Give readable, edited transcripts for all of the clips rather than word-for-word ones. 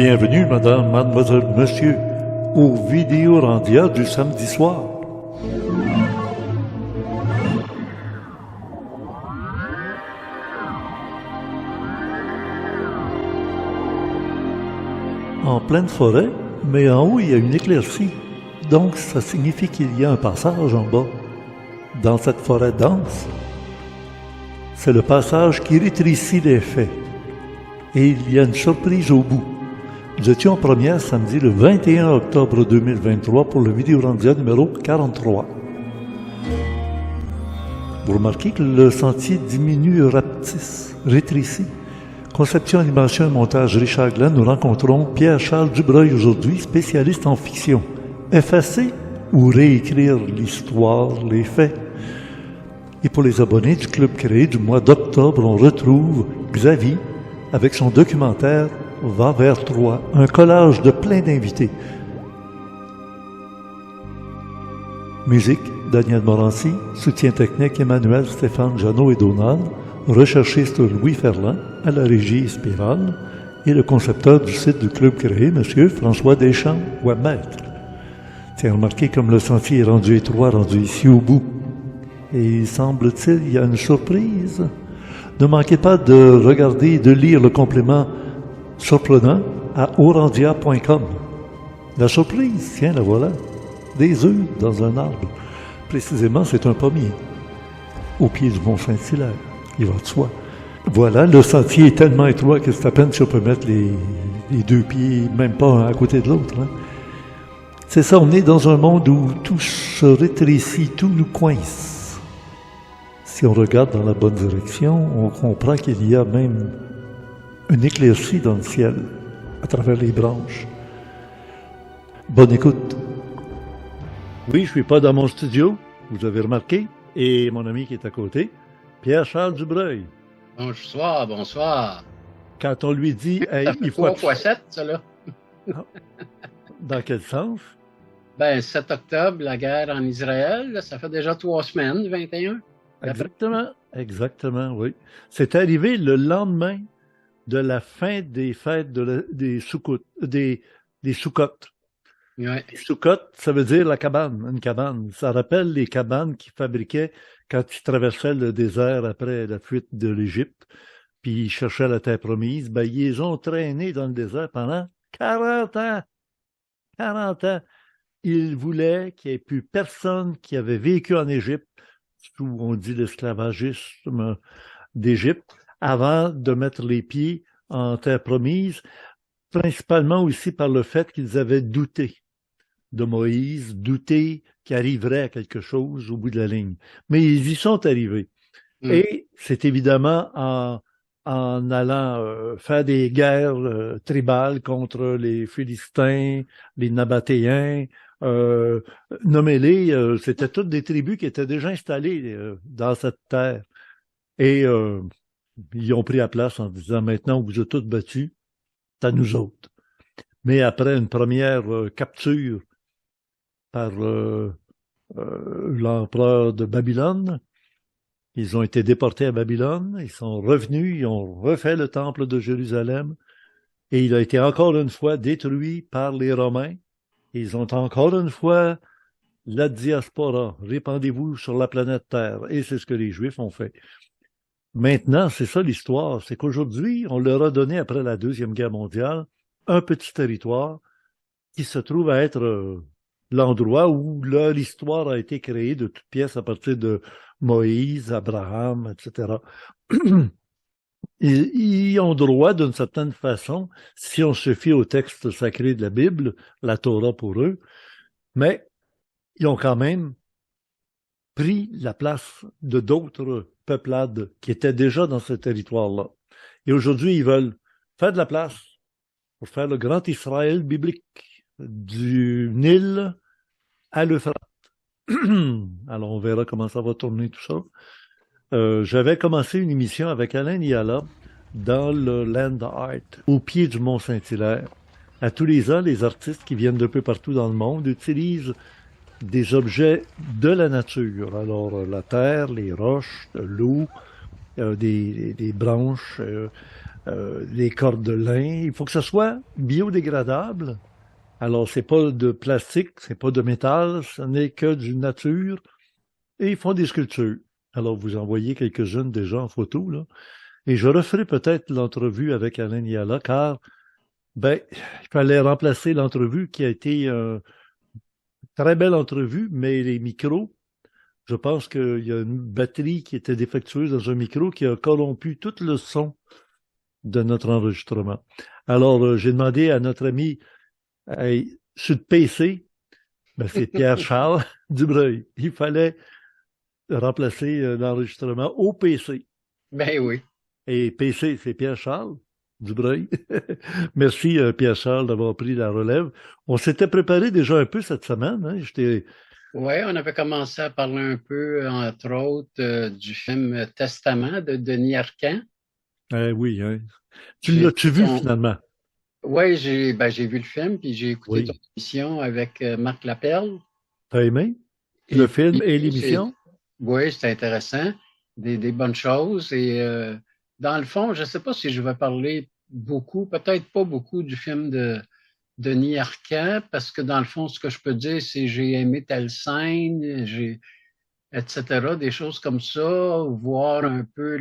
Bienvenue, madame, mademoiselle, monsieur, au Vidéorandia du samedi soir. En pleine forêt, mais en haut, il y a une éclaircie. Donc, ça signifie qu'il y a un passage en bas. Dans cette forêt dense, c'est le passage qui rétrécit les faits. Et il y a une surprise au bout. Nous étions en première samedi le 21 octobre 2023 pour le Vidéorandia numéro 43. Vous remarquez que le sentier diminue rapetisse, rétrécit. Conception, animation et montage Richard Glenn, nous rencontrons Pierre-Charles Dubreuil aujourd'hui, spécialiste en fiction. Effacer ou réécrire l'histoire, les faits. Et pour les abonnés du Club créé du mois d'octobre, on retrouve Xavier avec son documentaire Va vers Troie, un collage de plein d'invités. Musique, Daniel Morancy, soutien technique, Emmanuel, Stéphane, Jeannot et Donald, recherchiste Louis Ferland, à la régie Spirale, et le concepteur du site du Club créé, M. François Deschamps, Webmaître. Tiens, remarquez comme le sentier est rendu étroit, rendu ici au bout. Et semble-t-il, il y a une surprise. Ne manquez pas de regarder et de lire le complément surprenant à orandia.com. La surprise, tiens, la voilà. Des œufs dans un arbre. Précisément, c'est un pommier. Au pied du Mont-Saint-Hilaire. Il va de soi. Voilà, le sentier est tellement étroit que c'est à peine si on peut mettre les deux pieds, même pas un à côté de l'autre. Hein. C'est ça, on est dans un monde où tout se rétrécit, tout nous coince. Si on regarde dans la bonne direction, on comprend qu'il y a même une éclaircie dans le ciel, à travers les branches. Bonne écoute. Oui, je suis pas dans mon studio, vous avez remarqué, et mon ami qui est à côté, Pierre-Charles Dubreuil. Bonsoir, bonsoir. Quand on lui dit, hey, Ça fait il faut... 3 fois 7, ça, là. Dans quel sens? Ben, 7 octobre, la guerre en Israël, là, ça fait déjà 3 semaines, 21. Exactement, oui. C'est arrivé le lendemain de la fin des fêtes des Soukoutes. Ouais. Les Soukottes, ça veut dire la cabane, une cabane. Ça rappelle les cabanes qu'ils fabriquaient quand ils traversaient le désert après la fuite de l'Égypte, puis ils cherchaient la terre promise. Ben, ils les ont traînés dans le désert pendant 40 ans. 40 ans. Ils voulaient qu'il n'y ait plus personne qui avait vécu en Égypte, sous, on dit, l'esclavagisme d'Égypte, avant de mettre les pieds en terre promise, principalement aussi par le fait qu'ils avaient douté de Moïse, douté qu'il arriverait à quelque chose au bout de la ligne. Mais ils y sont arrivés. Et c'est évidemment en allant faire des guerres tribales contre les Philistins, les Nabatéens, nommez-les, c'était toutes des tribus qui étaient déjà installées dans cette terre. Et ils ont pris la place en disant, maintenant, vous êtes tous battus, c'est à nous autres. Mais après une première capture par l'empereur de Babylone, ils ont été déportés à Babylone, ils sont revenus, ils ont refait le temple de Jérusalem, et il a été encore une fois détruit par les Romains. Ils ont encore une fois la diaspora, répandez-vous sur la planète Terre, et c'est ce que les Juifs ont fait. Maintenant, c'est ça l'histoire, c'est qu'aujourd'hui, on leur a donné, après la Deuxième Guerre mondiale, un petit territoire qui se trouve à être l'endroit où là, l'histoire a été créée de toutes pièces à partir de Moïse, Abraham, etc. Ils ont droit, d'une certaine façon, si on se fie au texte sacré de la Bible, la Torah pour eux, mais ils ont quand même pris la place de d'autres peuplades qui étaient déjà dans ce territoire-là. Et aujourd'hui, ils veulent faire de la place pour faire le grand Israël biblique, du Nil à l'Euphrate. Alors, on verra comment ça va tourner tout ça. J'avais commencé une émission avec Alain Niala dans le Land Art, au pied du Mont-Saint-Hilaire. À tous les ans, les artistes qui viennent d'un peu partout dans le monde utilisent des objets de la nature. Alors, la terre, les roches, l'eau, des branches, les cordes de lin. Il faut que ce soit biodégradable. Alors, c'est pas de plastique, c'est pas de métal, ce n'est que d'une nature. Et ils font des sculptures. Alors, vous envoyez quelques-unes déjà en photo, là. Et je referai peut-être l'entrevue avec Alain Niala, car, ben, il fallait remplacer l'entrevue qui a été très belle entrevue, mais les micros, je pense qu'il y a une batterie qui était défectueuse dans un micro qui a corrompu tout le son de notre enregistrement. Alors, j'ai demandé à notre ami, hey, sur le PC, ben, c'est Pierre-Charles Dubreuil. Il fallait remplacer l'enregistrement au PC. Ben oui. Et PC, c'est Pierre-Charles Dubreuil. Merci, Pierre-Charles, d'avoir pris la relève. On s'était préparé déjà un peu cette semaine. Hein? Oui, on avait commencé à parler un peu, entre autres, du film Testament de Denis Arcand. Oui, hein. Tu J'ai l'as-tu vu finalement? Oui, j'ai vu le film, puis j'ai écouté ton Oui. émission avec Marc Laperle. T'as aimé le Et film puis, et l'émission? oui, c'était intéressant, des bonnes choses. Et dans le fond, je ne sais pas si je vais parler beaucoup, peut-être pas beaucoup du film de Denis Arcand, parce que dans le fond, ce que je peux dire, c'est j'ai aimé telle scène, etc., des choses comme ça, voir un peu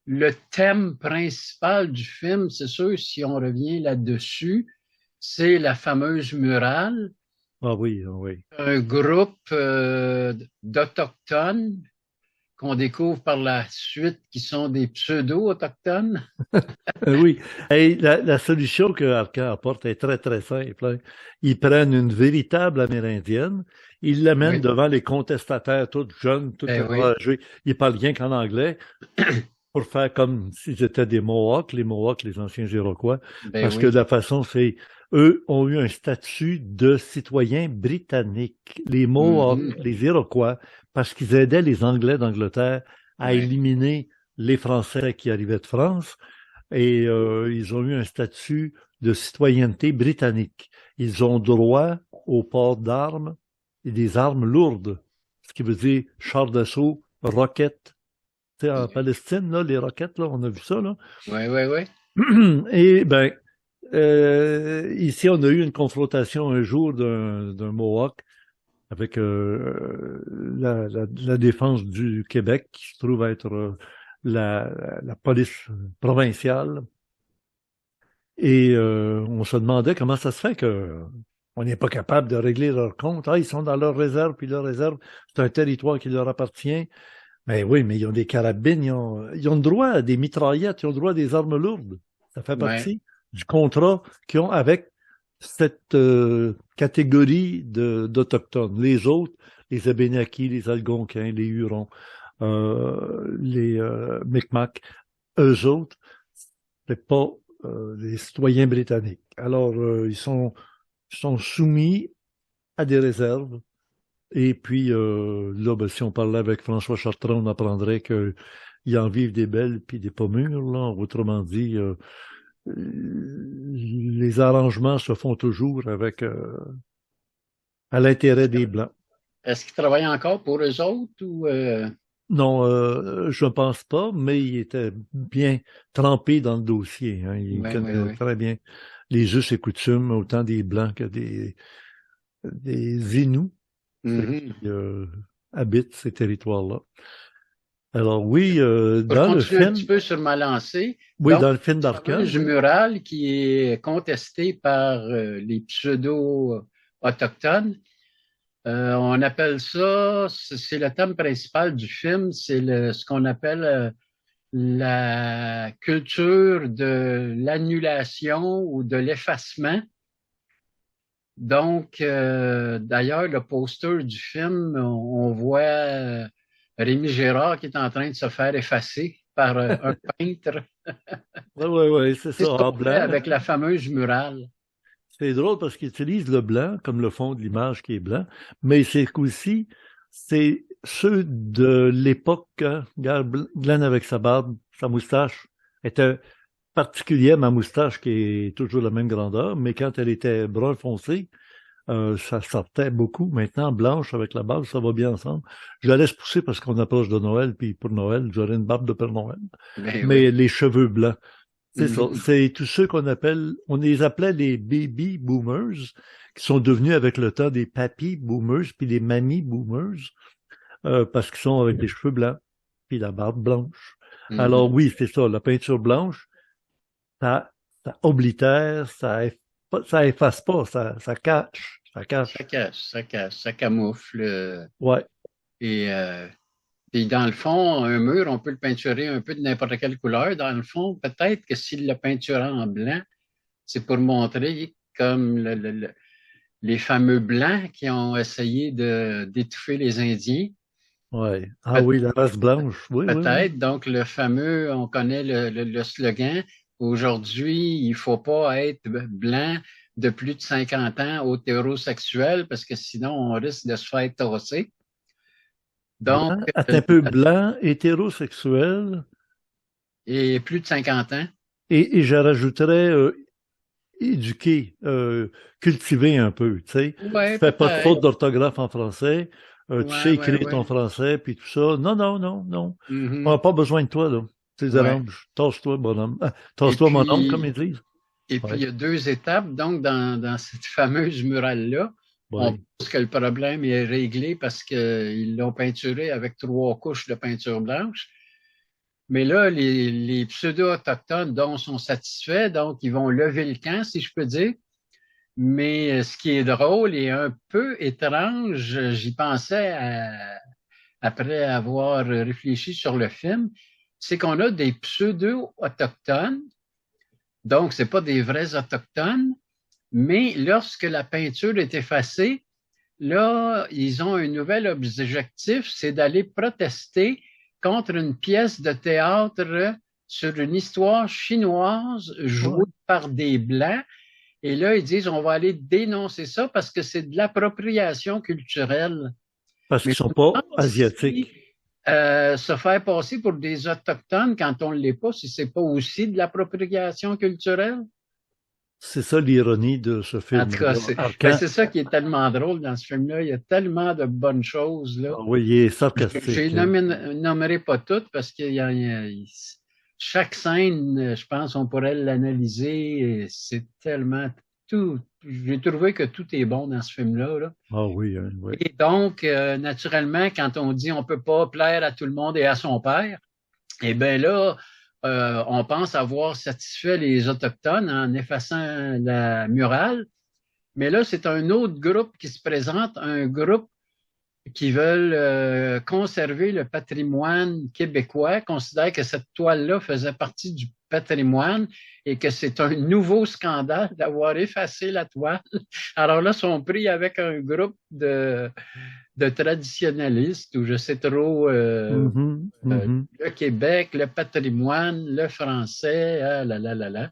le thème principal du film, c'est sûr, si on revient là-dessus, c'est la fameuse murale, Ah oui, ah oui. un groupe d'Autochtones qu'on découvre par la suite qui sont des pseudo-autochtones. Oui. Hey, la solution que Arcan apporte est très, très simple. Hein. Ils prennent une véritable Amérindienne, ils l'amènent Oui, devant les contestataires, toutes jeunes, toutes ben oui, enragées. Ils parlent rien qu'en anglais pour faire comme s'ils étaient des Mohawks, les anciens Iroquois, ben parce que oui. de la façon, eux ont eu un statut de citoyens britanniques. Les Mohawks, Mhm, les Iroquois, parce qu'ils aidaient les Anglais d'Angleterre à ouais. éliminer les Français qui arrivaient de France et ils ont eu un statut de citoyenneté britannique. Ils ont droit au port d'armes et des armes lourdes, ce qui veut dire chars d'assaut, roquettes. Tu sais, en Palestine, là, les roquettes, là, on a vu ça, là. Oui, oui, oui. Et ben, ici, on a eu une confrontation un jour d'un Mohawk avec la défense du Québec, qui se trouve être la police provinciale. Et on se demandait comment ça se fait que on n'est pas capable de régler leur compte. Ah, ils sont dans leur réserve, puis leur réserve, c'est un territoire qui leur appartient. Mais oui, mais ils ont des carabines, ils ont le droit à des mitraillettes, ils ont le droit à des armes lourdes. Ça fait Ouais. partie du contrat qu'ils ont avec cette catégorie d'Autochtones. Les autres, les Abénaquis, les Algonquins, les Hurons, les Micmacs, eux autres, c'est pas les citoyens britanniques. Alors, ils sont soumis à des réserves. Et puis, là, ben, si on parlait avec François Chartrand, on apprendrait qu'ils en vivent des belles puis des pas mûres, là. Autrement dit, les arrangements se font toujours à l'intérêt des Blancs. Est-ce qu'ils travaillent encore pour eux autres ou Non, je ne pense pas, mais il était bien trempé dans le dossier. Hein. Il oui, oui, connaît oui. très bien les us et coutumes, autant des Blancs que des Inuits, ceux qui Mhm. habitent ces territoires-là. Alors oui, Pour dans le continuer un petit film, peu sur ma lancée, oui, donc, dans le film cette d'Arcan, fameuse oui. murale qui est contestée par les pseudo-autochtones, on appelle ça, c'est le thème principal du film, c'est ce qu'on appelle la culture de l'annulation ou de l'effacement. Donc, d'ailleurs, le poster du film, on voit Rémi Gérard qui est en train de se faire effacer par un peintre. Oui, oui, oui, c'est C'est ça, ce en qu'on fait blanc. avec la fameuse murale. C'est drôle parce qu'ils utilisent le blanc comme le fond de l'image qui est blanc, mais c'est qu'aussi, c'est ceux de l'époque, hein. Regarde, Glenn avec sa barbe, sa moustache était particulière, ma moustache qui est toujours la même grandeur, mais quand elle était brun foncé, ça sortait beaucoup. Maintenant, blanche avec la barbe, ça va bien ensemble. Je la laisse pousser parce qu'on approche de Noël, puis pour Noël, j'aurai une barbe de Père Noël. Ben oui. Mais les cheveux blancs, C'est ça. Mhm. C'est tous ceux on les appelait les baby boomers, qui sont devenus avec le temps des papy boomers, puis des mamie boomers, parce qu'ils sont avec les cheveux blancs, puis la barbe blanche. Alors Mhm. oui, c'est ça. La peinture blanche, ça, ça oblitère, ça efface pas, ça cache, ça Ça cache. cache, ça cache, ça camoufle. Ouais, Et puis dans le fond, un mur, on peut le peinturer un peu de n'importe quelle couleur. Dans le fond, peut-être que s'il le peinturait en blanc, c'est pour montrer comme les fameux blancs qui ont essayé d'étouffer les Indiens. ouais. Ah Peut- oui, la race blanche. Oui, oui, oui. Peut-être. Donc, le fameux, on connaît le slogan. Aujourd'hui, il faut pas être blanc de plus de 50 ans hétérosexuel parce que sinon, on risque de se faire tasser. Donc, Blanc, un peu blanc, hétérosexuel, et plus de 50 ans. et je rajouterais éduquer, cultiver un peu, tu sais. Tu Ouais, fais pas de peut-être. faute d'orthographe en français, tu Ouais, sais ouais, écrire ton ouais. français, puis tout ça. Non, non, non, non. On Mhm. n'a pas besoin de toi, là. Tes Ouais. arranges. Tasse-toi, bonhomme. Ah, Et tasse-toi, mon homme, comme ils puis, disent. il Ouais, y a deux étapes. Donc, dans cette fameuse murale-là, on ouais. pense que le problème est réglé parce qu'ils l'ont peinturé avec 3 couches de peinture blanche. Mais là, les pseudo-autochtones, dont sont satisfaits, donc ils vont lever le camp, si je peux dire. Mais ce qui est drôle et un peu étrange, j'y pensais après avoir réfléchi sur le film, c'est qu'on a des pseudo-autochtones, donc c'est pas des vrais autochtones, mais lorsque la peinture est effacée, là, ils ont un nouvel objectif, c'est d'aller protester contre une pièce de théâtre sur une histoire chinoise jouée Ouais. par des Blancs. Et là, ils disent, on va aller dénoncer ça parce que c'est de l'appropriation culturelle. Parce qu'ils Mais sont je me pas demande si asiatiques. se faire passer pour des Autochtones quand on ne l'est pas, si c'est pas aussi de l'appropriation culturelle. C'est ça l'ironie de ce En tout cas, film-là. ben, Arcan, c'est ça qui est tellement drôle dans ce film-là. Il y a tellement de bonnes choses, là. ah oui, il est Je sarcastique, hein. ne nommerai pas toutes parce chaque scène, je pense, on pourrait l'analyser. C'est tellement tout. J'ai trouvé que tout est bon dans ce film-là, là. Ah oui, hein, oui. Et donc, naturellement, quand on dit on peut pas plaire à tout le monde et à son père, eh bien là, on pense avoir satisfait les Autochtones en effaçant la murale. Mais là, c'est un autre groupe qui se présente, un groupe qui veulent conserver le patrimoine québécois, considèrent que cette toile-là faisait partie du patrimoine et que c'est un nouveau scandale d'avoir effacé la toile. Alors là, ils sont pris avec un groupe de traditionalistes ou je sais trop, Mhm, mhm. le Québec, le patrimoine, le français, ah là là là là.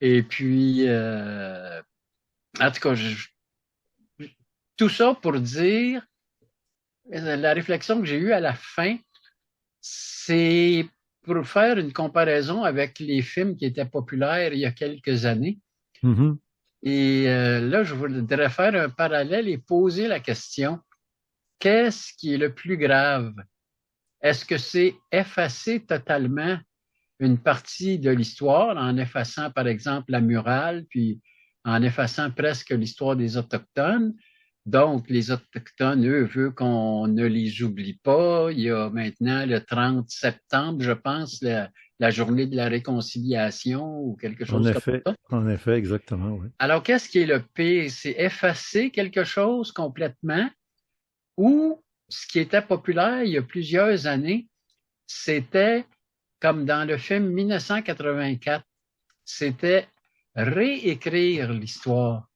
Et puis, en tout cas, tout ça pour dire, la réflexion que j'ai eue à la fin, c'est pour faire une comparaison avec les films qui étaient populaires il y a quelques années. Mhm. Et là, je voudrais faire un parallèle et poser la question, qu'est-ce qui est le plus grave? Est-ce que c'est effacer totalement une partie de l'histoire en effaçant, par exemple, la murale, puis en effaçant presque l'histoire des Autochtones? Donc, les Autochtones, eux, veulent qu'on ne les oublie pas. Il y a maintenant le 30 septembre, je pense, la journée de la réconciliation ou quelque chose comme ça. En effet, exactement, oui. Alors, qu'est-ce qui est le pire? C'est effacer quelque chose complètement ou ce qui était populaire il y a plusieurs années, c'était comme dans le film 1984, c'était réécrire l'histoire.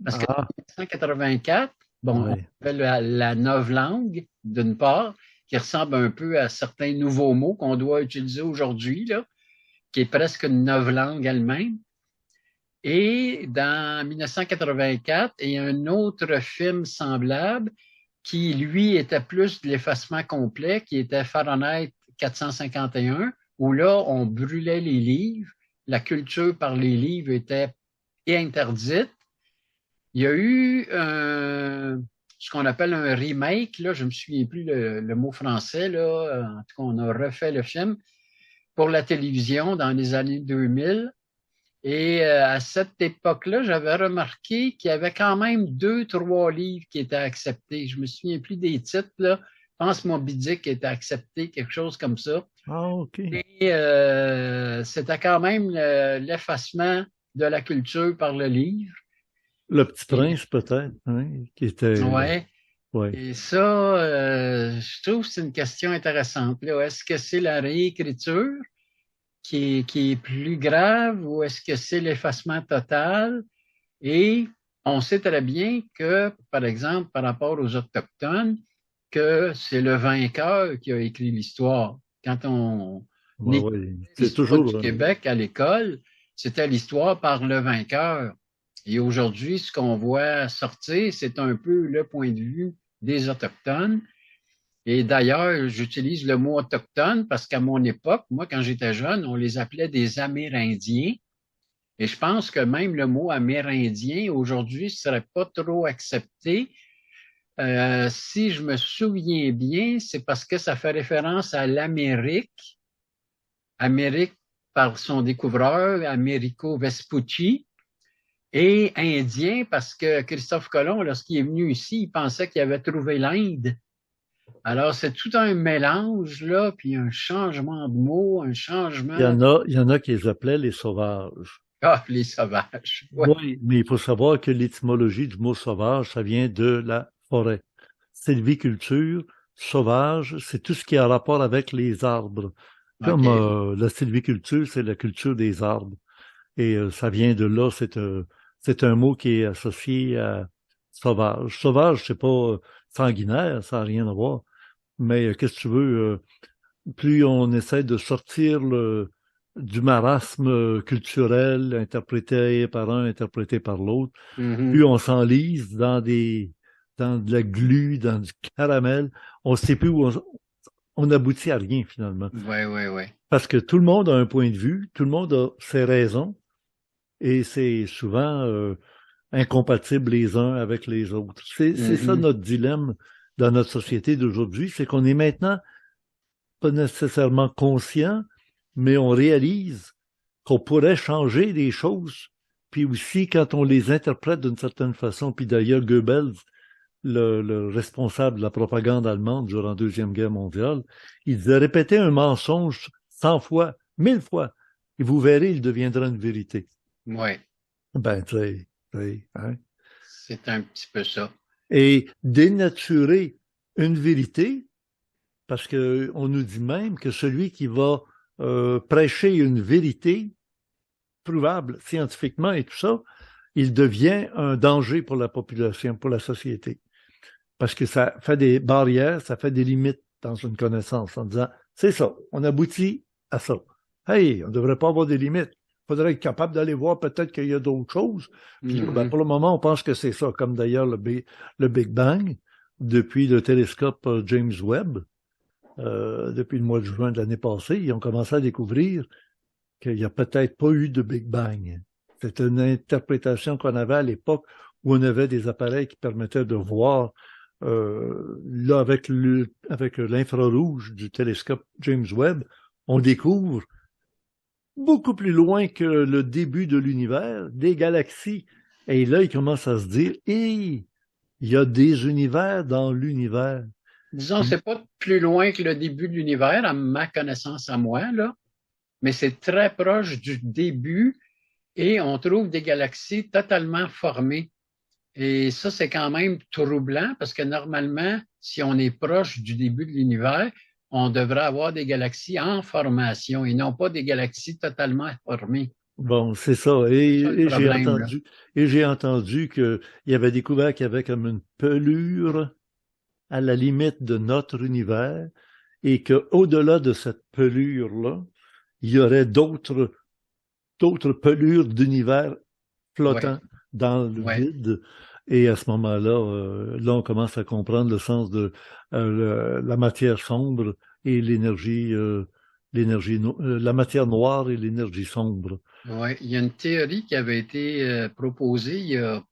Parce que Ah, 1984, bon, on oui. avait la novlangue, d'une part, qui ressemble un peu à certains nouveaux mots qu'on doit utiliser aujourd'hui, là, qui est presque une novlangue elle-même. Et dans 1984, il y a un autre film semblable qui, lui, était plus de l'effacement complet, qui était Fahrenheit 451, où là, on brûlait les livres, la culture par les livres était interdite. Il y a eu ce qu'on appelle un remake, là, je ne me souviens plus le mot français, là, en tout cas, on a refait le film pour la télévision dans les années 2000. Et à cette époque-là, j'avais remarqué qu'il y avait quand même 2, 3 livres qui étaient acceptés. Je me souviens plus des titres, là. Je pense Moby Dick était accepté, quelque chose comme ça. Ah, OK. Et c'était quand même l'effacement de la culture par le livre. Le Petit Et, Prince, peut-être, hein, qui était... ouais. ouais. Et ça, je trouve que c'est une question intéressante, là. Est-ce que c'est la réécriture qui est plus grave ou est-ce que c'est l'effacement total? Et on sait très bien que, par exemple, par rapport aux Autochtones, que c'est le vainqueur qui a écrit l'histoire. Quand on Ouais, étudiait ouais. C'est l'histoire du toujours... Québec à l'école, c'était l'histoire par le vainqueur. Et aujourd'hui, ce qu'on voit sortir, c'est un peu le point de vue des Autochtones. Et d'ailleurs, j'utilise le mot autochtone parce qu'à mon époque, moi, quand j'étais jeune, on les appelait des Amérindiens. Et je pense que même le mot Amérindien, aujourd'hui, ne serait pas trop accepté. Si je me souviens bien, c'est parce que ça fait référence à l'Amérique. Amérique par son découvreur, Amerigo Vespucci. Et Indien parce que Christophe Colomb, lorsqu'il est venu ici, il pensait qu'il avait trouvé l'Inde. Alors, c'est tout un mélange, là, puis un changement de mots, un changement... Il y en a qui les appelaient les sauvages. Ah, les sauvages. Ouais. Oui, mais il faut savoir que l'étymologie du mot sauvage, ça vient de la forêt. Sylviculture, sauvage, c'est tout ce qui a rapport avec les arbres. Comme OK. la sylviculture, c'est la culture des arbres. Et ça vient de là, c'est un mot qui est associé à sauvage. Sauvage, c'est pas sanguinaire, ça n'a rien à voir. Mais qu'est-ce que tu veux, plus on essaie de sortir du marasme culturel interprété par un, interprété par l'autre, plus Mhm. on s'enlise dans de la glu, dans du caramel, on ne sait plus où on aboutit à rien finalement. Ouais, ouais, ouais. Parce que tout le monde a un point de vue, tout le monde a ses raisons, et c'est souvent incompatible les uns avec les autres. C'est ça Mhm. notre dilemme dans notre société d'aujourd'hui, c'est qu'on est maintenant pas nécessairement conscient, mais on réalise qu'on pourrait changer les choses. Puis aussi, quand on les interprète d'une certaine façon, puis d'ailleurs, Goebbels, le responsable de la propagande allemande durant la Deuxième Guerre mondiale, il disait répétez un mensonge 100 fois, 1000 fois, et vous verrez, il deviendra une vérité. Ouais. Ben, tu sais, hein? C'est un petit peu ça. Et dénaturer une vérité, parce que on nous dit même que celui qui va prêcher une vérité prouvable scientifiquement et tout ça, il devient un danger pour la population, pour la société. Parce que ça fait des barrières, ça fait des limites dans une connaissance en disant, c'est ça, on aboutit à ça. Hey, on ne devrait pas avoir des limites. Il faudrait être capable d'aller voir peut-être qu'il y a d'autres choses. Puis là, ben, Mhm. pour le moment, on pense que c'est ça, comme d'ailleurs le Big Bang, depuis le télescope James Webb, depuis le mois de juin de l'année passée, ils ont commencé à découvrir qu'il n'y a peut-être pas eu de Big Bang. C'est une interprétation qu'on avait à l'époque où on avait des appareils qui permettaient de voir, là, avec l'infrarouge du télescope James Webb, on découvre beaucoup plus loin que le début de l'univers, des galaxies. Et là, il commence à se dire, il y a des univers dans l'univers. Disons, c'est pas plus loin que le début de l'univers, à ma connaissance à moi, là, mais c'est très proche du début et on trouve des galaxies totalement formées. Et ça, c'est quand même troublant parce que normalement, si on est proche du début de l'univers, on devrait avoir des galaxies en formation et non pas des galaxies totalement formées. Bon, c'est ça. C'est ça le problème, là. Et j'ai entendu qu'il y avait découvert qu'il y avait comme une pelure à la limite de notre univers et qu'au-delà de cette pelure-là, il y aurait d'autres pelures d'univers Ouais, flottant dans le ouais. vide. Et à ce moment-là, là, on commence à comprendre le sens de la matière sombre et la matière noire et l'énergie sombre. Ouais. Il y a une théorie qui avait été proposée il y a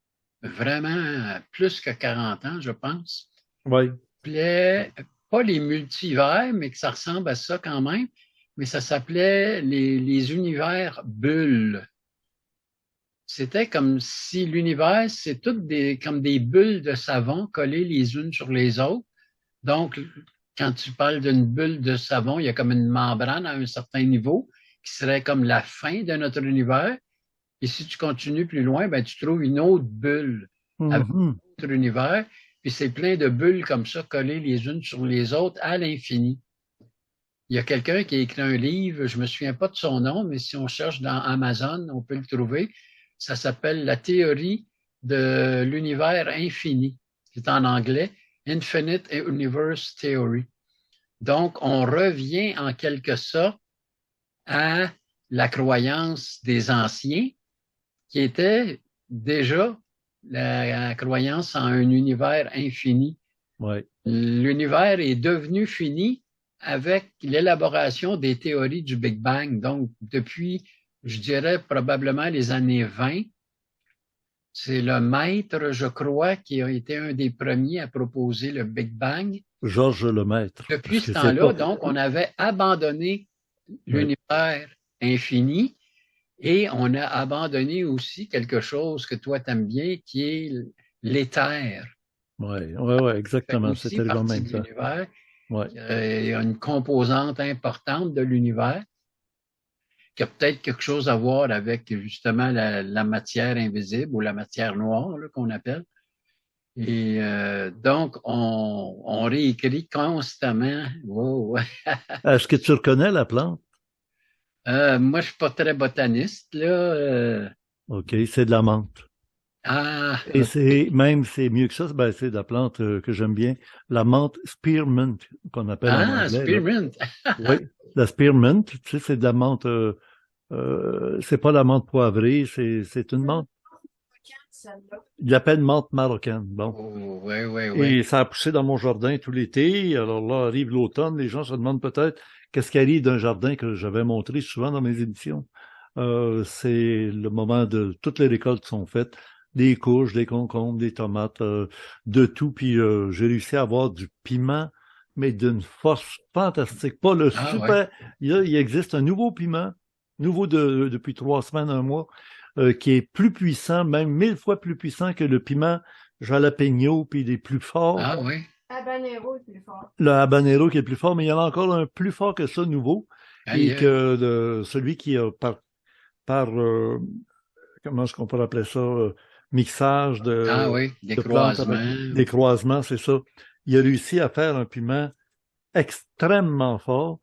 vraiment plus que 40 ans, je pense. Oui, Plaît, pas les multivers, mais que ça ressemble à ça quand même. mais ça s'appelait les univers bulles. C'était comme si l'univers, c'est toutes comme des bulles de savon collées les unes sur les autres. Donc, quand tu parles d'une bulle de savon, il y a comme une membrane à un certain niveau qui serait comme la fin de notre univers. Et si tu continues plus loin, ben, tu trouves une autre bulle avec Mhm. un autre univers. Puis c'est plein de bulles comme ça collées les unes sur les autres à l'infini. Il y a quelqu'un qui a écrit un livre, je me souviens pas de son nom, mais si on cherche dans Amazon, on peut le trouver. Ça s'appelle La théorie de l'univers infini. C'est en anglais, Infinite Universe Theory. Donc, on revient en quelque sorte à la croyance des anciens, qui était déjà la croyance en un univers infini. Ouais. L'univers est devenu fini avec l'élaboration des théories du Big Bang. Donc, depuis, je dirais, probablement les années 20, c'est le maître, je crois, qui a été un des premiers à proposer le Big Bang. Georges Lemaître. Depuis Parce ce que c'est temps-là, pas. donc, on avait abandonné Oui. l'univers infini et on a abandonné aussi quelque chose que toi t'aimes bien, qui est l'éther. Ouais, ouais, ouais, Fait exactement. aussi C'était le partie même de temps. l'univers. Ouais. Il y a une composante importante de l'univers qui a peut-être quelque chose à voir avec justement la matière invisible ou la matière noire là, qu'on appelle. Et donc, on réécrit constamment. Wow. Est-ce que tu reconnais la plante? Moi, je suis pas très botaniste, là. OK, c'est de la menthe. Ah, Et c'est mieux que ça, ben, c'est de la plante que j'aime bien, la menthe spearmint, qu'on appelle en anglais, là. spearmint. Oui, la spearmint, tu sais, c'est de la menthe, c'est pas la menthe poivrée, c'est une menthe, ils l'appellent menthe marocaine. Bon. Oh, ouais, ouais, ouais. Et ça a poussé dans mon jardin tout l'été. Alors là, arrive l'automne, les gens se demandent peut-être qu'est-ce qui arrive d'un jardin que j'avais montré souvent dans mes émissions. C'est le moment de toutes les récoltes sont faites, des courges, des concombres, des tomates, de tout. Puis j'ai réussi à avoir du piment, mais d'une force fantastique. Pas le Ah, ouais. super. Il existe un nouveau piment, nouveau depuis 3 semaines, un mois, qui est plus puissant, même 1000 fois plus puissant que le piment jalapeno, puis les plus forts. Ah, ouais. Habanero est plus fort. Le habanero qui est le plus fort, mais il y en a encore un plus fort que ça, nouveau, Aïe, et que celui qui a comment est-ce qu'on pourrait appeler ça, mixage ah, oui. Des de plantes avec croisements. des croisements, c'est ça. Il a réussi à faire un piment extrêmement fort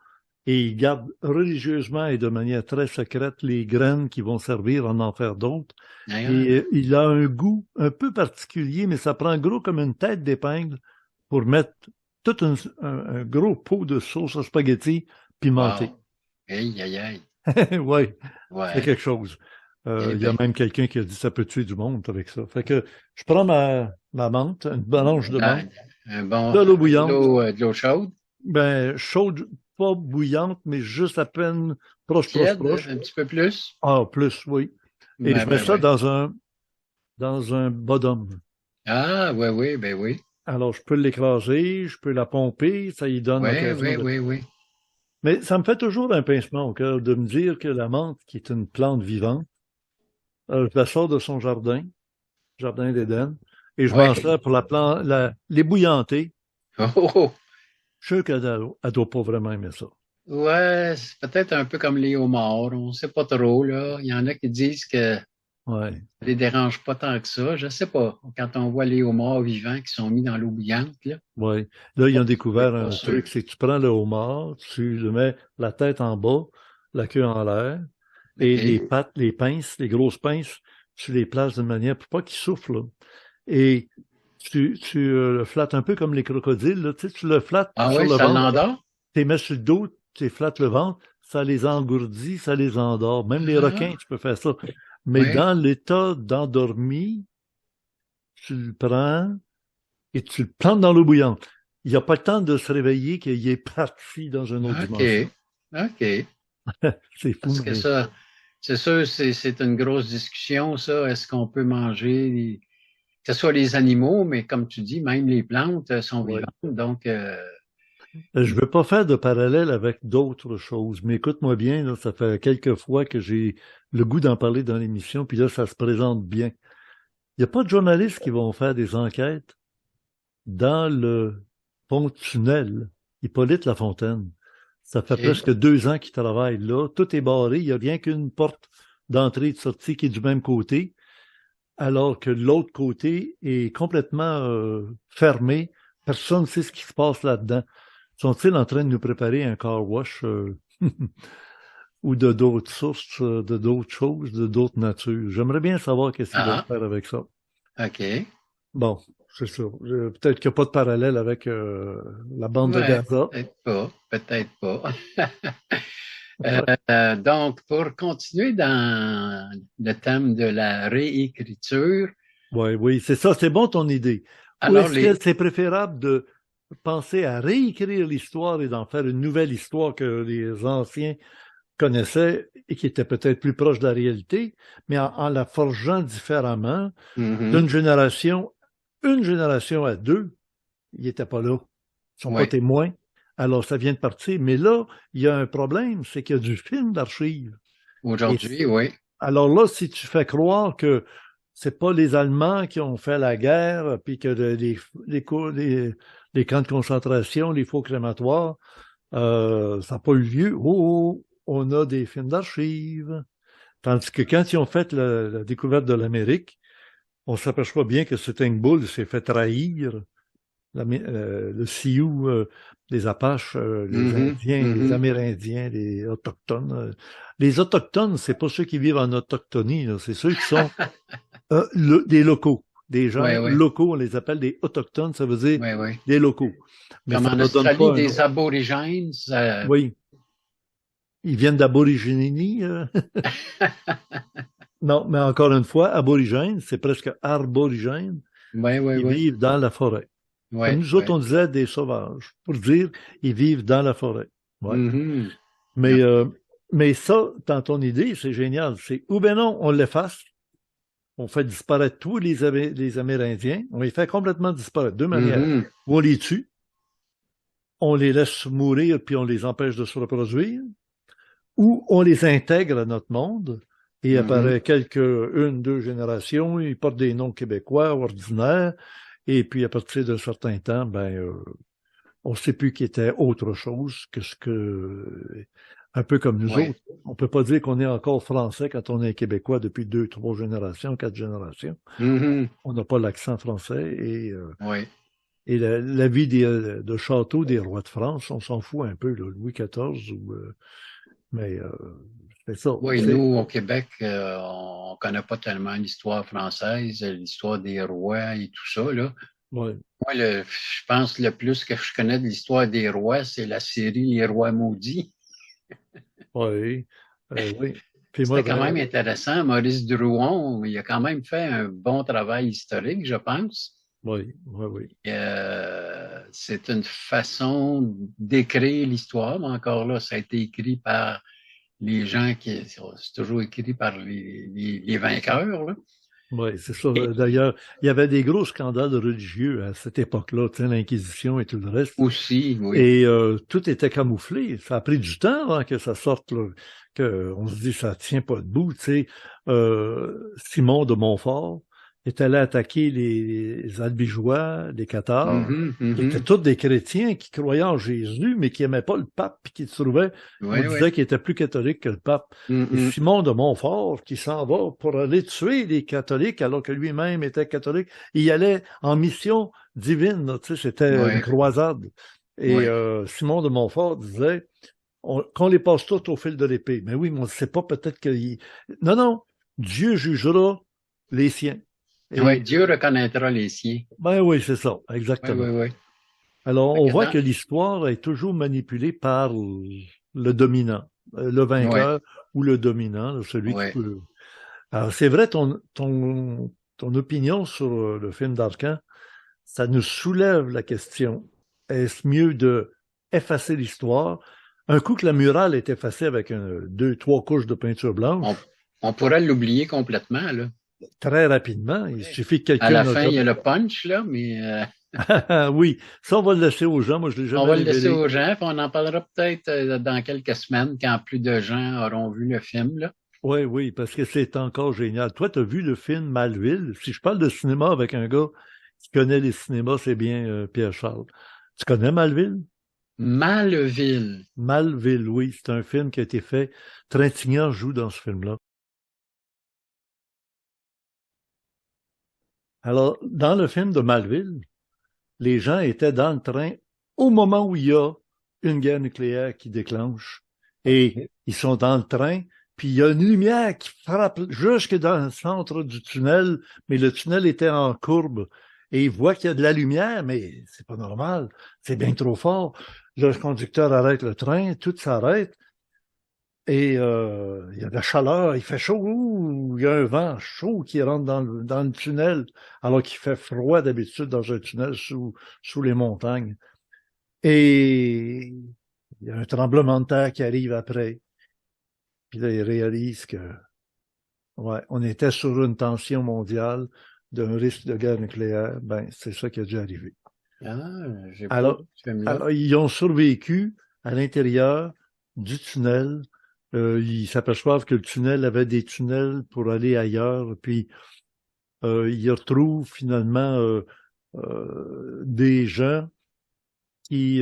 et il garde religieusement et de manière très secrète les graines qui vont servir à en faire d'autres. Et il a un goût un peu particulier, mais ça prend gros comme une tête d'épingle pour mettre tout un gros pot de sauce à spaghetti pimentée. Wow. Aïe, aïe, aïe. Oui, c'est Ouais. quelque chose. Eh Il y a ben, même quelqu'un qui a dit ça peut tuer du monde avec ça. Fait que je prends ma menthe, une mélange de menthe, un bon, de l'eau bouillante, de l'eau chaude, ben chaude, pas bouillante, mais juste à peine proche. tiède, un petit peu plus. Ah, plus, oui. Et je mets ça ouais. dans un bas-d'homme. Ah, oui, oui, ben oui. Alors, je peux l'écraser, je peux la pomper, ça y donne Oui, l'occasion oui, oui. Mais ça me fait toujours un pincement au cœur de me dire que la menthe, qui est une plante vivante, je la sors de son jardin d'Éden, et je Ouais. m'en sers pour l'ébouillanter. Oh, Je suis sûr qu'elle ne doit pas vraiment aimer ça. ouais, c'est peut-être un peu comme les homards. On ne sait pas trop, là. Il y en a qui disent que Ouais. ça les dérange pas tant que ça. Je sais pas. Quand on voit les homards vivants qui sont mis dans l'eau bouillante, là. Ouais. Là, ils ont découvert Pas un sûr. truc, c'est que tu prends le homard, tu le mets la tête en bas, la queue en l'air, et Ok. les pattes, les pinces, les grosses pinces, tu les places d'une manière pour pas qu'ils soufflent, là. Et tu le flattes un peu comme les crocodiles, là. Tu sais, tu le flattes Ah sur oui, le ça ventre, l'endort? tu les mets sur le dos, tu les flattes le ventre, ça les engourdit, ça les endort. Même les Ah. requins, tu peux faire ça. Mais Oui. dans l'état d'endormi, tu le prends et tu le plantes dans l'eau bouillante. Il n'y a pas le temps de se réveiller qu'il est parti dans une autre dimension. OK. C'est fou. Parce que ça, c'est sûr, c'est une grosse discussion, ça. Est-ce qu'on peut manger, que ce soit les animaux, mais comme tu dis, même les plantes sont Ouais. vivantes. Donc, Je ne veux pas faire de parallèle avec d'autres choses, mais écoute-moi bien, là, ça fait quelques fois que j'ai le goût d'en parler dans l'émission, puis là, ça se présente bien. Il n'y a pas de journalistes qui vont faire des enquêtes dans le pont-tunnel Hippolyte Lafontaine. Ça fait OK. presque 2 ans qu'il travaille là. Tout est barré. Il n'y a rien qu'une porte d'entrée et de sortie qui est du même côté, alors que l'autre côté est complètement fermé. Personne ne sait ce qui se passe là-dedans. Sont-ils en train de nous préparer un car wash ou de d'autres sources, de d'autres choses, de d'autres natures? J'aimerais bien savoir qu'est-ce qu'ils veulent Ah, faire avec ça. OK. Bon, c'est ça. Peut-être qu'il n'y a pas de parallèle avec la bande de Ouais, Gaza. peut-être pas, peut-être pas. Donc, pour continuer dans le thème de la réécriture, Oui, oui, c'est ça. C'est bon ton idée. Ou alors est-ce que c'est préférable de penser à réécrire l'histoire et d'en faire une nouvelle histoire que les anciens connaissaient et qui était peut-être plus proche de la réalité, mais en la forgeant différemment mhm, d'une génération, une génération à deux, ils n'étaient pas là. Ils sont pas ouais, témoins. Alors, ça vient de partir. Mais là, il y a un problème, c'est qu'il y a du film d'archives. Et aujourd'hui, oui. alors là, si tu fais croire que c'est pas les Allemands qui ont fait la guerre, puis que les camps de concentration, les faux crématoires, ça n'a pas eu lieu. Oh, on a des films d'archives. Tandis que quand ils ont fait la découverte de l'Amérique, on s'aperçoit bien que Sitting Bull s'est fait trahir. Le Sioux, les Apaches, les Mhm, Indiens, les mhm. Amérindiens, les Autochtones. Les Autochtones, c'est pas ceux qui vivent en Autochtonie, là, c'est ceux qui sont des locaux. Des Oui, gens oui, locaux, on les appelle des Autochtones, ça veut dire oui, oui. des locaux. Mais Comme ça en ne donne Australie, pas un des nom. aborigènes, ça... Oui, ils viennent d'Aborigénie. Non, mais encore une fois, aborigènes, c'est presque arborigènes. Oui, oui, Ils oui. vivent dans la forêt. Oui, Comme nous oui. autres, on disait des sauvages, pour dire ils vivent dans la forêt. Ouais. Mhm. Mais, euh, mais ça, dans ton idée, c'est génial. C'est ou bien non, on l'efface, on fait disparaître tous les Amérindiens, on les fait complètement disparaître. Deux manières. Mhm. Ou on les tue, on les laisse mourir puis on les empêche de se reproduire, ou on les intègre à notre monde et Mhm. après une, deux générations, ils portent des noms québécois ordinaires, et puis à partir d'un certain temps, on ne sait plus qu'il était autre chose que un peu comme nous Oui. autres. On ne peut pas dire qu'on est encore français quand on est québécois depuis deux, trois générations, quatre générations. Mhm. On n'a pas l'accent français Oui. et la vie de château des rois de France, on s'en fout un peu, là, Louis XIV, mais c'est ça. Oui, nous, au Québec, on connaît pas tellement l'histoire française, l'histoire des rois et tout ça, là. Ouais, Moi, je pense le plus que je connais de l'histoire des rois, c'est la série Les Rois maudits. ouais, oui. Puis moi, C'était quand même intéressant. Maurice Drouon, il a quand même fait un bon travail historique, je pense. oui, oui, oui. C'est une façon d'écrire l'histoire, mais encore là, ça a été écrit par les gens c'est toujours écrit par les vainqueurs, là. Oui, c'est ça. Et D'ailleurs, il y avait des gros scandales religieux à cette époque-là, tu sais, l'Inquisition et tout le reste. aussi, oui. Et tout était camouflé. Ça a pris du temps avant que ça sorte, là, qu'on se dit ça tient pas debout. Tu sais. Simon de Montfort est allé attaquer les Albigeois, les Cathares, Mhm, qui étaient mhm. tous des chrétiens qui croyaient en Jésus, mais qui n'aimaient pas le pape, puis qui trouvaient, on Oui, oui. disait qu'il était plus catholique que le pape. Et Mhm. Simon de Montfort, qui s'en va pour aller tuer les catholiques, alors que lui-même était catholique, il allait en mission divine, là, tu sais, c'était une Oui, croisade. Et oui. Simon de Montfort disait qu'on les passe tous au fil de l'épée. Mais oui, mais on ne sait pas peut-être que... Non, non, Dieu jugera les siens. Oui, Et Dieu reconnaîtra les siens. ben oui, c'est ça, Oui, exactement. oui, oui. Alors, Fait on que voit que l'histoire est toujours manipulée par le dominant, le oui, vainqueur ou le dominant, celui qui oui. peut. Alors, c'est vrai, ton opinion sur le film d'Arcan, ça nous soulève la question. Est-ce mieux de effacer l'histoire? Un coup que la murale est effacée avec deux, trois couches de peinture On, blanche, on pourrait l'oublier complètement, là. très rapidement, il suffit que À quelqu'un la ne fin, il y jette. a le punch, là, mais Oui, ça, on va le laisser aux gens. Moi, je ne l'ai On jamais va le laisser révélé. aux gens, puis on en parlera peut-être dans quelques semaines quand plus de gens auront vu le film, là. Oui, oui, parce que c'est encore génial. Toi, tu as vu le film Malville? Si je parle de cinéma avec un gars qui connaît les cinémas, c'est bien Pierre-Charles. Tu connais Malville? Maleville. Malville, oui, c'est un film qui a été fait. Trintignant joue dans ce film-là. Alors, dans le film de Malville, les gens étaient dans le train au moment où il y a une guerre nucléaire qui déclenche. Et ils sont dans le train, puis il y a une lumière qui frappe jusque dans le centre du tunnel, mais le tunnel était en courbe. Et ils voient qu'il y a de la lumière, mais c'est pas normal, c'est bien trop fort. Le conducteur arrête le train, tout s'arrête. Et il y a de la chaleur, il fait chaud, ouh, il y a un vent chaud qui rentre dans le tunnel, alors qu'il fait froid d'habitude dans un tunnel sous les montagnes. Et il y a un tremblement de terre qui arrive après. Puis là, ils réalisent que ouais, on était sur une tension mondiale d'un risque de guerre nucléaire. Ben, c'est ça qui a dû arriver. Ah, j'ai pas vu Alors, ce film-là. alors, ils ont survécu à l'intérieur du tunnel. Ils s'aperçoivent que le tunnel avait des tunnels pour aller ailleurs. Puis, ils retrouvent finalement des gens qui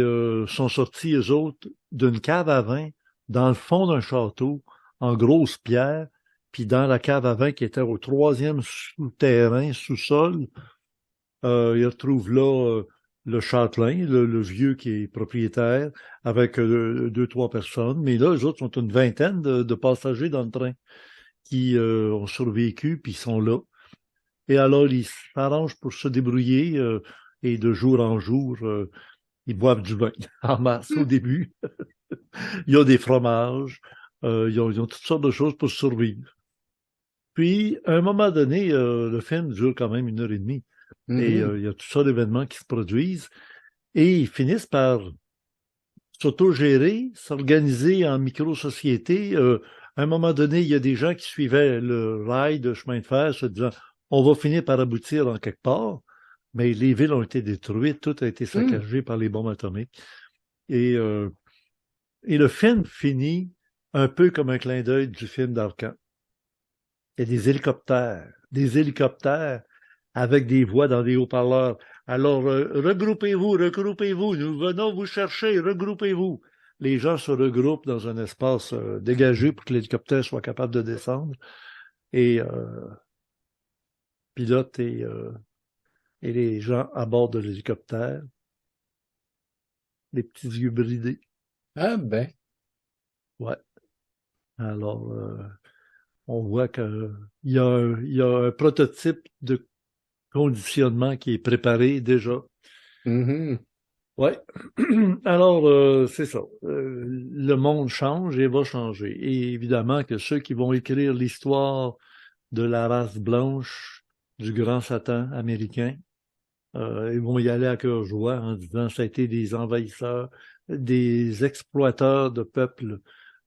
sont sortis, eux autres, d'une cave à vin dans le fond d'un château, en grosse pierre, puis dans la cave à vin qui était au troisième souterrain, sous-sol, ils retrouvent là le châtelain, le vieux qui est propriétaire, avec deux, trois personnes. Mais là, eux autres sont une vingtaine de passagers dans le train qui ont survécu, puis sont là. Et alors, ils s'arrangent pour se débrouiller, et de jour en jour, ils boivent du vin en masse au début. Il y a des fromages, ils ont toutes sortes de choses pour survivre. Puis, à un moment donné, le film dure quand même 1 heure et demie. Et Mhm. il y a toutes sortes d'événements qui se produisent. Et ils finissent par s'autogérer, s'organiser en micro-société. À un moment donné, il y a des gens qui suivaient le rail de chemin de fer, se disant, on va finir par aboutir en quelque part. Mais les villes ont été détruites, tout a été Mhm. saccagé par les bombes atomiques. Et, euh, et le film finit un peu comme un clin d'œil du film d'Arcan. Il y a des hélicoptères avec des voix dans des haut-parleurs. Alors, regroupez-vous, nous venons vous chercher, regroupez-vous. Les gens se regroupent dans un espace dégagé pour que l'hélicoptère soit capable de descendre. Et pilote et les gens à bord de l'hélicoptère, les petits yeux bridés. Ah ben. Ouais. Alors, on voit qu'il il y a un prototype de conditionnement qui est préparé déjà. Mhm. Ouais. Alors, c'est ça. Le monde change et va changer. Et évidemment que ceux qui vont écrire l'histoire de la race blanche du grand Satan américain, ils vont y aller à cœur joie en disant ça a été des envahisseurs, des exploiteurs de peuples.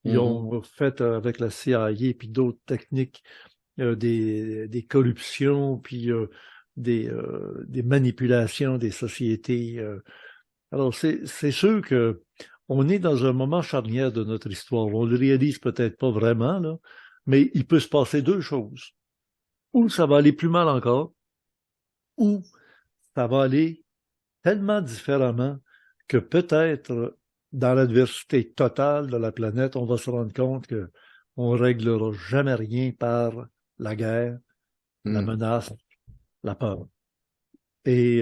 Ils Mhm. ont fait avec la CIA puis d'autres techniques des corruptions puis des manipulations des sociétés. Alors, c'est sûr que on est dans un moment charnière de notre histoire. On le réalise peut-être pas vraiment, là, mais il peut se passer deux choses. Ou ça va aller plus mal encore, ou ça va aller tellement différemment que peut-être dans l'adversité totale de la planète, on va se rendre compte que on réglera jamais rien par la guerre, la Mhm. menace, la peur. Et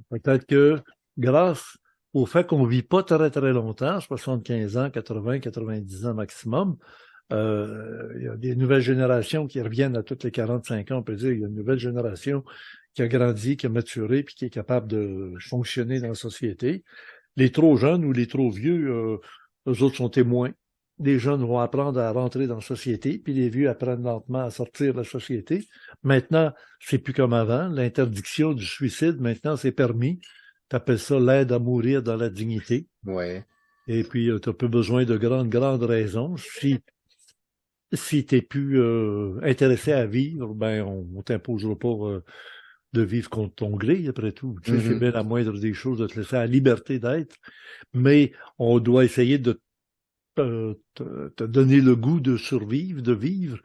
peut-être que grâce au fait qu'on vit pas très très longtemps, 75 ans, 80, 90 ans maximum, il y a des nouvelles générations qui reviennent à toutes les 45 ans. On peut dire qu'il y a une nouvelle génération qui a grandi, qui a maturé, puis qui est capable de fonctionner dans la société. Les trop jeunes ou les trop vieux, eux autres sont témoins. Les jeunes vont apprendre à rentrer dans la société, puis les vieux apprennent lentement à sortir de la société. Maintenant, c'est plus comme avant. L'interdiction du suicide, maintenant, c'est permis. Tu appelles ça l'aide à mourir dans la dignité. Ouais. Et puis, tu n'as pas besoin de grandes raisons. Si tu n'es plus intéressé à vivre, ben, on t'imposera pas de vivre contre ton gré, après tout. Tu sais, c'est bien la moindre des choses de te laisser la liberté d'être, mais on doit essayer de te donner le goût de survivre, de vivre.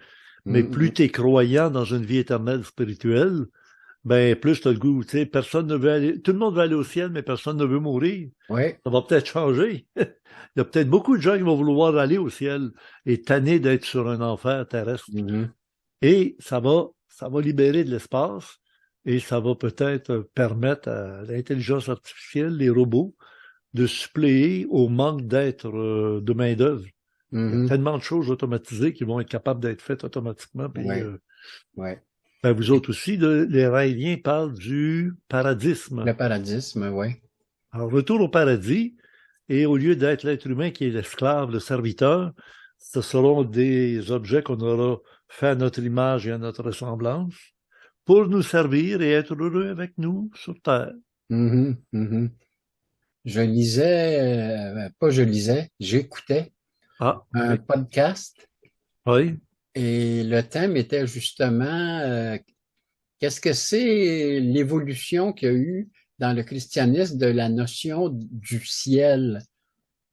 Mais plus tu es croyant dans une vie éternelle spirituelle, ben plus tu as le goût. Tu sais, personne ne veut aller, tout le monde veut aller au ciel, mais personne ne veut mourir. Oui. Ça va peut-être changer. Il y a peut-être beaucoup de gens qui vont vouloir aller au ciel et tannés d'être sur un enfer terrestre. Et ça va libérer de l'espace et ça va peut-être permettre à l'intelligence artificielle, les robots, de suppléer au manque d'être de main-d'œuvre. Il y a tellement de choses automatisées qui vont être capables d'être faites automatiquement. Puis, ben vous autres aussi, les Raéliens parlent du paradisme. Le paradisme, oui. Alors, retour au paradis, et au lieu d'être l'être humain qui est l'esclave, le serviteur, ce seront des objets qu'on aura fait à notre image et à notre ressemblance pour nous servir et être heureux avec nous sur Terre. J'écoutais un podcast. Oui. Et le thème était justement qu'est-ce que c'est l'évolution qu'il y a eu dans le christianisme de la notion du ciel.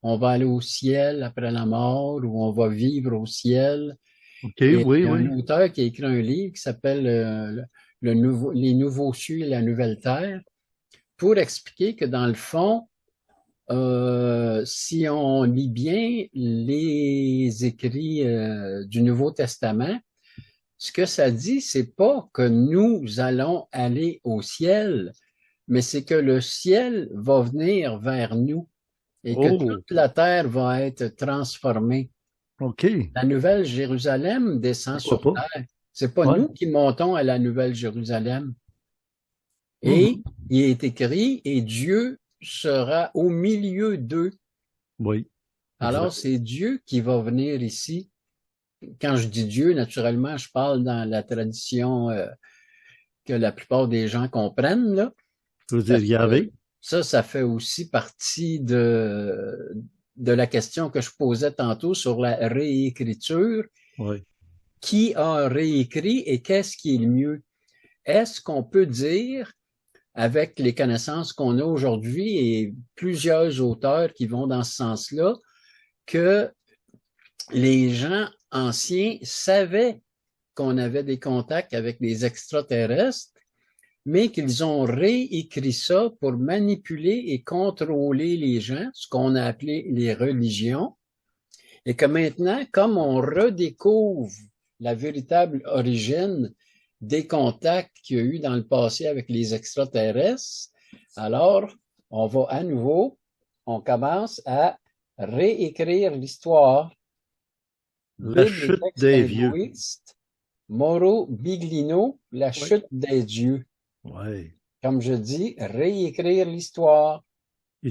On va aller au ciel après la mort ou on va vivre au ciel. Okay, et oui, il y a oui. un auteur qui a écrit un livre qui s'appelle Les nouveaux cieux et la nouvelle terre pour expliquer que dans le fond, si on lit bien les écrits du Nouveau Testament, ce que ça dit, c'est pas que nous allons aller au ciel, mais c'est que le ciel va venir vers nous et que toute la terre va être transformée. Okay. La Nouvelle Jérusalem descend sur terre. C'est pas nous qui montons à la Nouvelle Jérusalem. Et il est écrit, et Dieu sera au milieu d'eux. Oui. Alors, c'est Dieu qui va venir ici. Quand je dis Dieu, naturellement, je parle dans la tradition que la plupart des gens comprennent, là. Je veux dire Yahvé. Ça fait aussi partie de la question que je posais tantôt sur la réécriture. Oui. Qui a réécrit et qu'est-ce qui est le mieux? Est-ce qu'on peut dire, avec les connaissances qu'on a aujourd'hui et plusieurs auteurs qui vont dans ce sens-là, que les gens anciens savaient qu'on avait des contacts avec des extraterrestres, mais qu'ils ont réécrit ça pour manipuler et contrôler les gens, ce qu'on a appelé les religions, et que maintenant, comme on redécouvre la véritable origine des contacts qu'il y a eu dans le passé avec les extraterrestres, alors on va à nouveau, on commence à réécrire l'histoire. La chute des vieux. Mauro Biglino, La chute des dieux. Ouais. Comme je dis, réécrire l'histoire.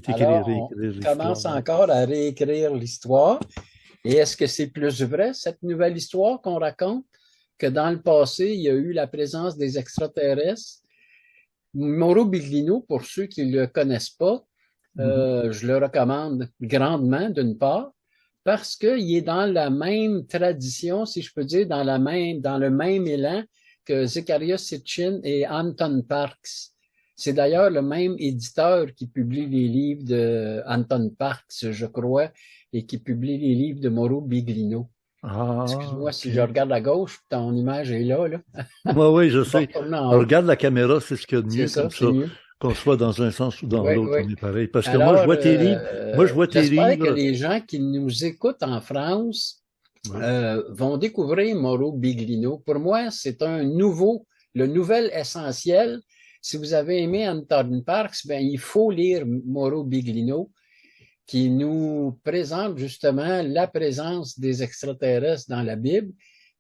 Alors, on commence encore à réécrire l'histoire. Et est-ce que c'est plus vrai, cette nouvelle histoire qu'on raconte, que dans le passé, il y a eu la présence des extraterrestres? Mauro Biglino, pour ceux qui ne le connaissent pas, je le recommande grandement, d'une part, parce qu'il est dans la même tradition, si je peux dire, dans le même élan que Zecharia Sitchin et Anton Parks. C'est d'ailleurs le même éditeur qui publie les livres de Anton Parks, je crois, et qui publie les livres de Mauro Biglino. Excuse-moi, si je regarde à gauche, ton image est là. Oui, je sais. Regarde la caméra, c'est ce qu'il y a de mieux, ça, comme ça. Mieux. Qu'on soit dans un sens ou dans l'autre, on est pareil. Parce que alors, moi, je vois tes livres. Moi, je vois tes livres. J'espère que les gens qui nous écoutent en France vont découvrir Mauro Biglino. Pour moi, c'est le nouvel essentiel. Si vous avez aimé Anton Parks, ben, il faut lire Mauro Biglino, qui nous présente justement la présence des extraterrestres dans la Bible,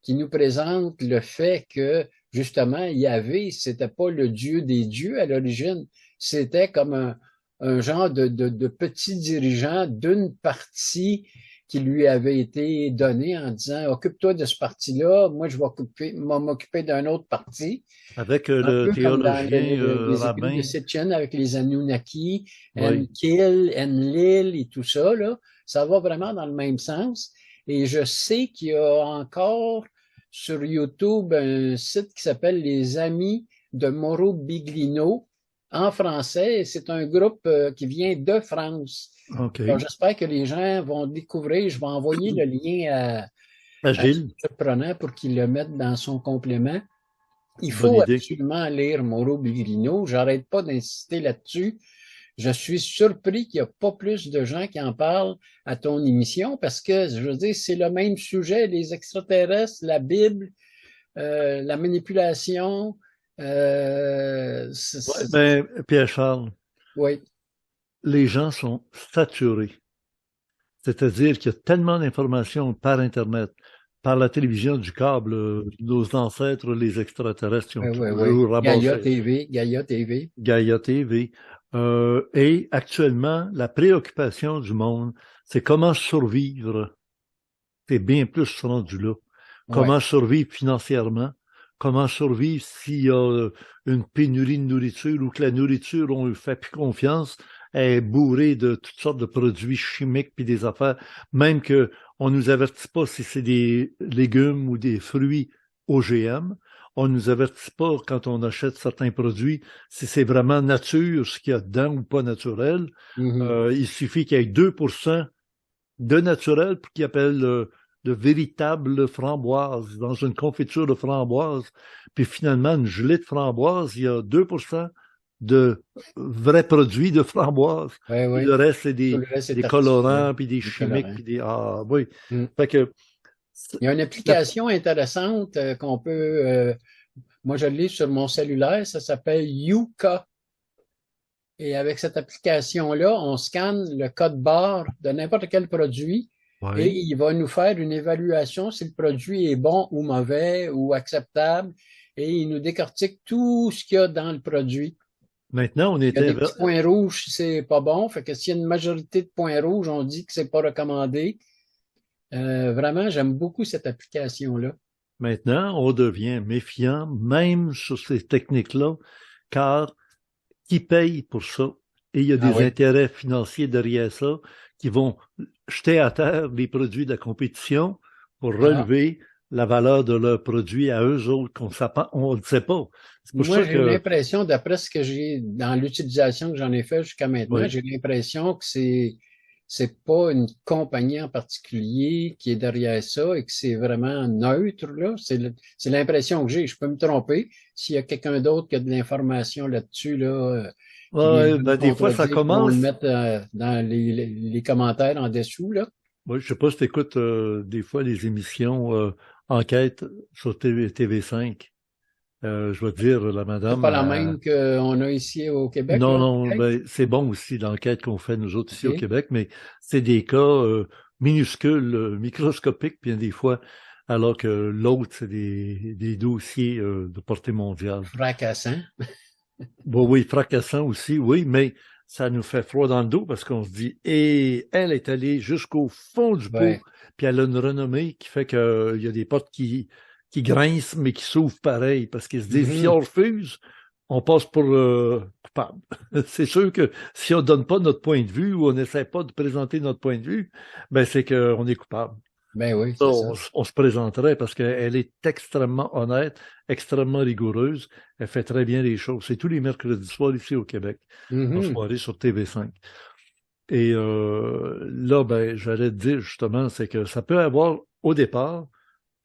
qui nous présente le fait que justement, Yahvé, c'était pas le Dieu des dieux à l'origine, c'était comme un genre de petit dirigeant d'une partie qui lui avait été donnée en disant « Occupe-toi de ce parti-là, moi je vais m'occuper d'un autre parti. » Avec le théologien rabbin. De Sitchin avec les Anunnaki, Enlil et tout ça, là, ça va vraiment dans le même sens. Et je sais qu'il y a encore sur YouTube un site qui s'appelle Les Amis de Mauro Biglino en français. C'est un groupe qui vient de France. OK. Alors, j'espère que les gens vont découvrir. Je vais envoyer le lien à Agile, Surprenant pour qu'il le mette dans son complément. Il bonne faut idée. absolument lire Mauro Biglino. J'arrête pas d'insister là-dessus. Je suis surpris qu'il n'y a pas plus de gens qui en parlent à ton émission parce que, je veux dire, c'est le même sujet, les extraterrestres, la Bible, la manipulation. Ouais, ben, Pierre-Charles, Oui, les gens sont saturés. C'est-à-dire qu'il y a tellement d'informations par Internet, par la télévision du câble, nos ancêtres, les extraterrestres, qui ont oui, oui, oui. toujours ramassé Gaïa TV. Gaia TV. Et actuellement, la préoccupation du monde, c'est comment survivre. C'est bien plus rendu là. Ouais. Comment survivre financièrement? Comment survivre s'il y a une pénurie de nourriture ou que la nourriture, on ne fait plus confiance, est bourrée de toutes sortes de produits chimiques puis des affaires, même que on nous avertit pas si c'est des légumes ou des fruits OGM. On nous avertit pas quand on achète certains produits si c'est vraiment nature, ce qu'il y a dedans ou pas naturel. Mhm. Il suffit qu'il y ait 2% de naturel pour qu'ils appellent de véritables framboises dans une confiture de framboises. Puis finalement, une gelée de framboises, il y a 2% de vrais produits de framboises. Oui, Puis oui. le reste, c'est Tout le reste des est artificiel, colorants, puis des des chimiques, colorants. puis des... Ah oui. Mm. Fait que Il y a une la- application intéressante qu'on peut. Moi, je l'ai sur mon cellulaire. Ça s'appelle Yuka. Et avec cette application-là, on scanne le code barre de n'importe quel produit et oui. il va nous faire une évaluation si le produit est bon ou mauvais ou acceptable. Et il nous décortique tout ce qu'il y a dans le produit. Maintenant, on Il y a était... des petits points rouges si c'est pas bon. Fait que s'il y a une majorité de points rouges, on dit que c'est pas recommandé. Vraiment, j'aime beaucoup cette application-là. Maintenant, on devient méfiant, même sur ces techniques-là, car qui paye pour ça? Et il y a Ah des oui. intérêts financiers derrière ça qui vont jeter à terre les produits de la compétition pour Ah. relever la valeur de leurs produits à eux autres on ne sait pas. C'est pour Moi, ça j'ai que, l'impression, d'après ce que j'ai dans l'utilisation que j'en ai fait jusqu'à maintenant, oui, j'ai l'impression que c'est pas une compagnie en particulier qui est derrière ça et que c'est vraiment neutre, là. C'est l'impression que j'ai. Je peux me tromper. S'il y a quelqu'un d'autre qui a de l'information là-dessus, là, qui vient ouais, de me ben, des fois, ça contredire, ils vont le commence. mettre dans les commentaires en dessous, là. Moi, je sais pas si tu écoutes des fois les émissions enquête sur TV5. Je vais te dire, la C'est madame, pas la même qu'on a ici au Québec, non, là, non, peut-être? ben, c'est bon aussi l'enquête qu'on fait nous autres ici au OK. Québec, mais c'est des cas minuscules, microscopiques, bien des fois, alors que l'autre, c'est des dossiers de portée mondiale. Fracassant. Bon, oui, fracassant aussi, oui, mais ça nous fait froid dans le dos parce qu'on se dit, et elle est allée jusqu'au fond du pot, Ouais. puis elle a une renommée qui fait qu'il y a des portes qui grincent, mais qui s'ouvrent pareil, parce qu'ils se disent, si Mhm. on refuse, on passe pour coupable. C'est sûr que si on donne pas notre point de vue ou on n'essaie pas de présenter notre point de vue, ben c'est qu'on est coupable. Ben oui, Ça, c'est ça. on se présenterait parce qu'elle est extrêmement honnête, extrêmement rigoureuse. Elle fait très bien les choses. C'est tous les mercredis soirs ici au Québec, en Mhm. soirée sur TV5. Et là, ben, j'allais te dire justement, c'est que ça peut avoir au départ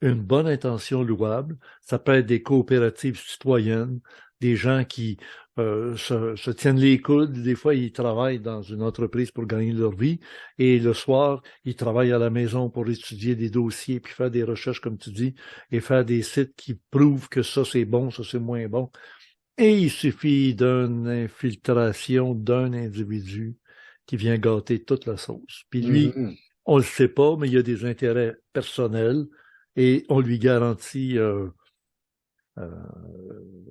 une bonne intention louable. Ça peut être des coopératives citoyennes, des gens qui se tiennent les coudes. Des fois, ils travaillent dans une entreprise pour gagner leur vie et le soir, ils travaillent à la maison pour étudier des dossiers, puis faire des recherches, comme tu dis, et faire des sites qui prouvent que ça, c'est bon, ça, c'est moins bon. Et il suffit d'une infiltration d'un individu qui vient gâter toute la sauce. Puis lui, Mhm. on le sait pas, mais il y a des intérêts personnels et on lui garantit euh,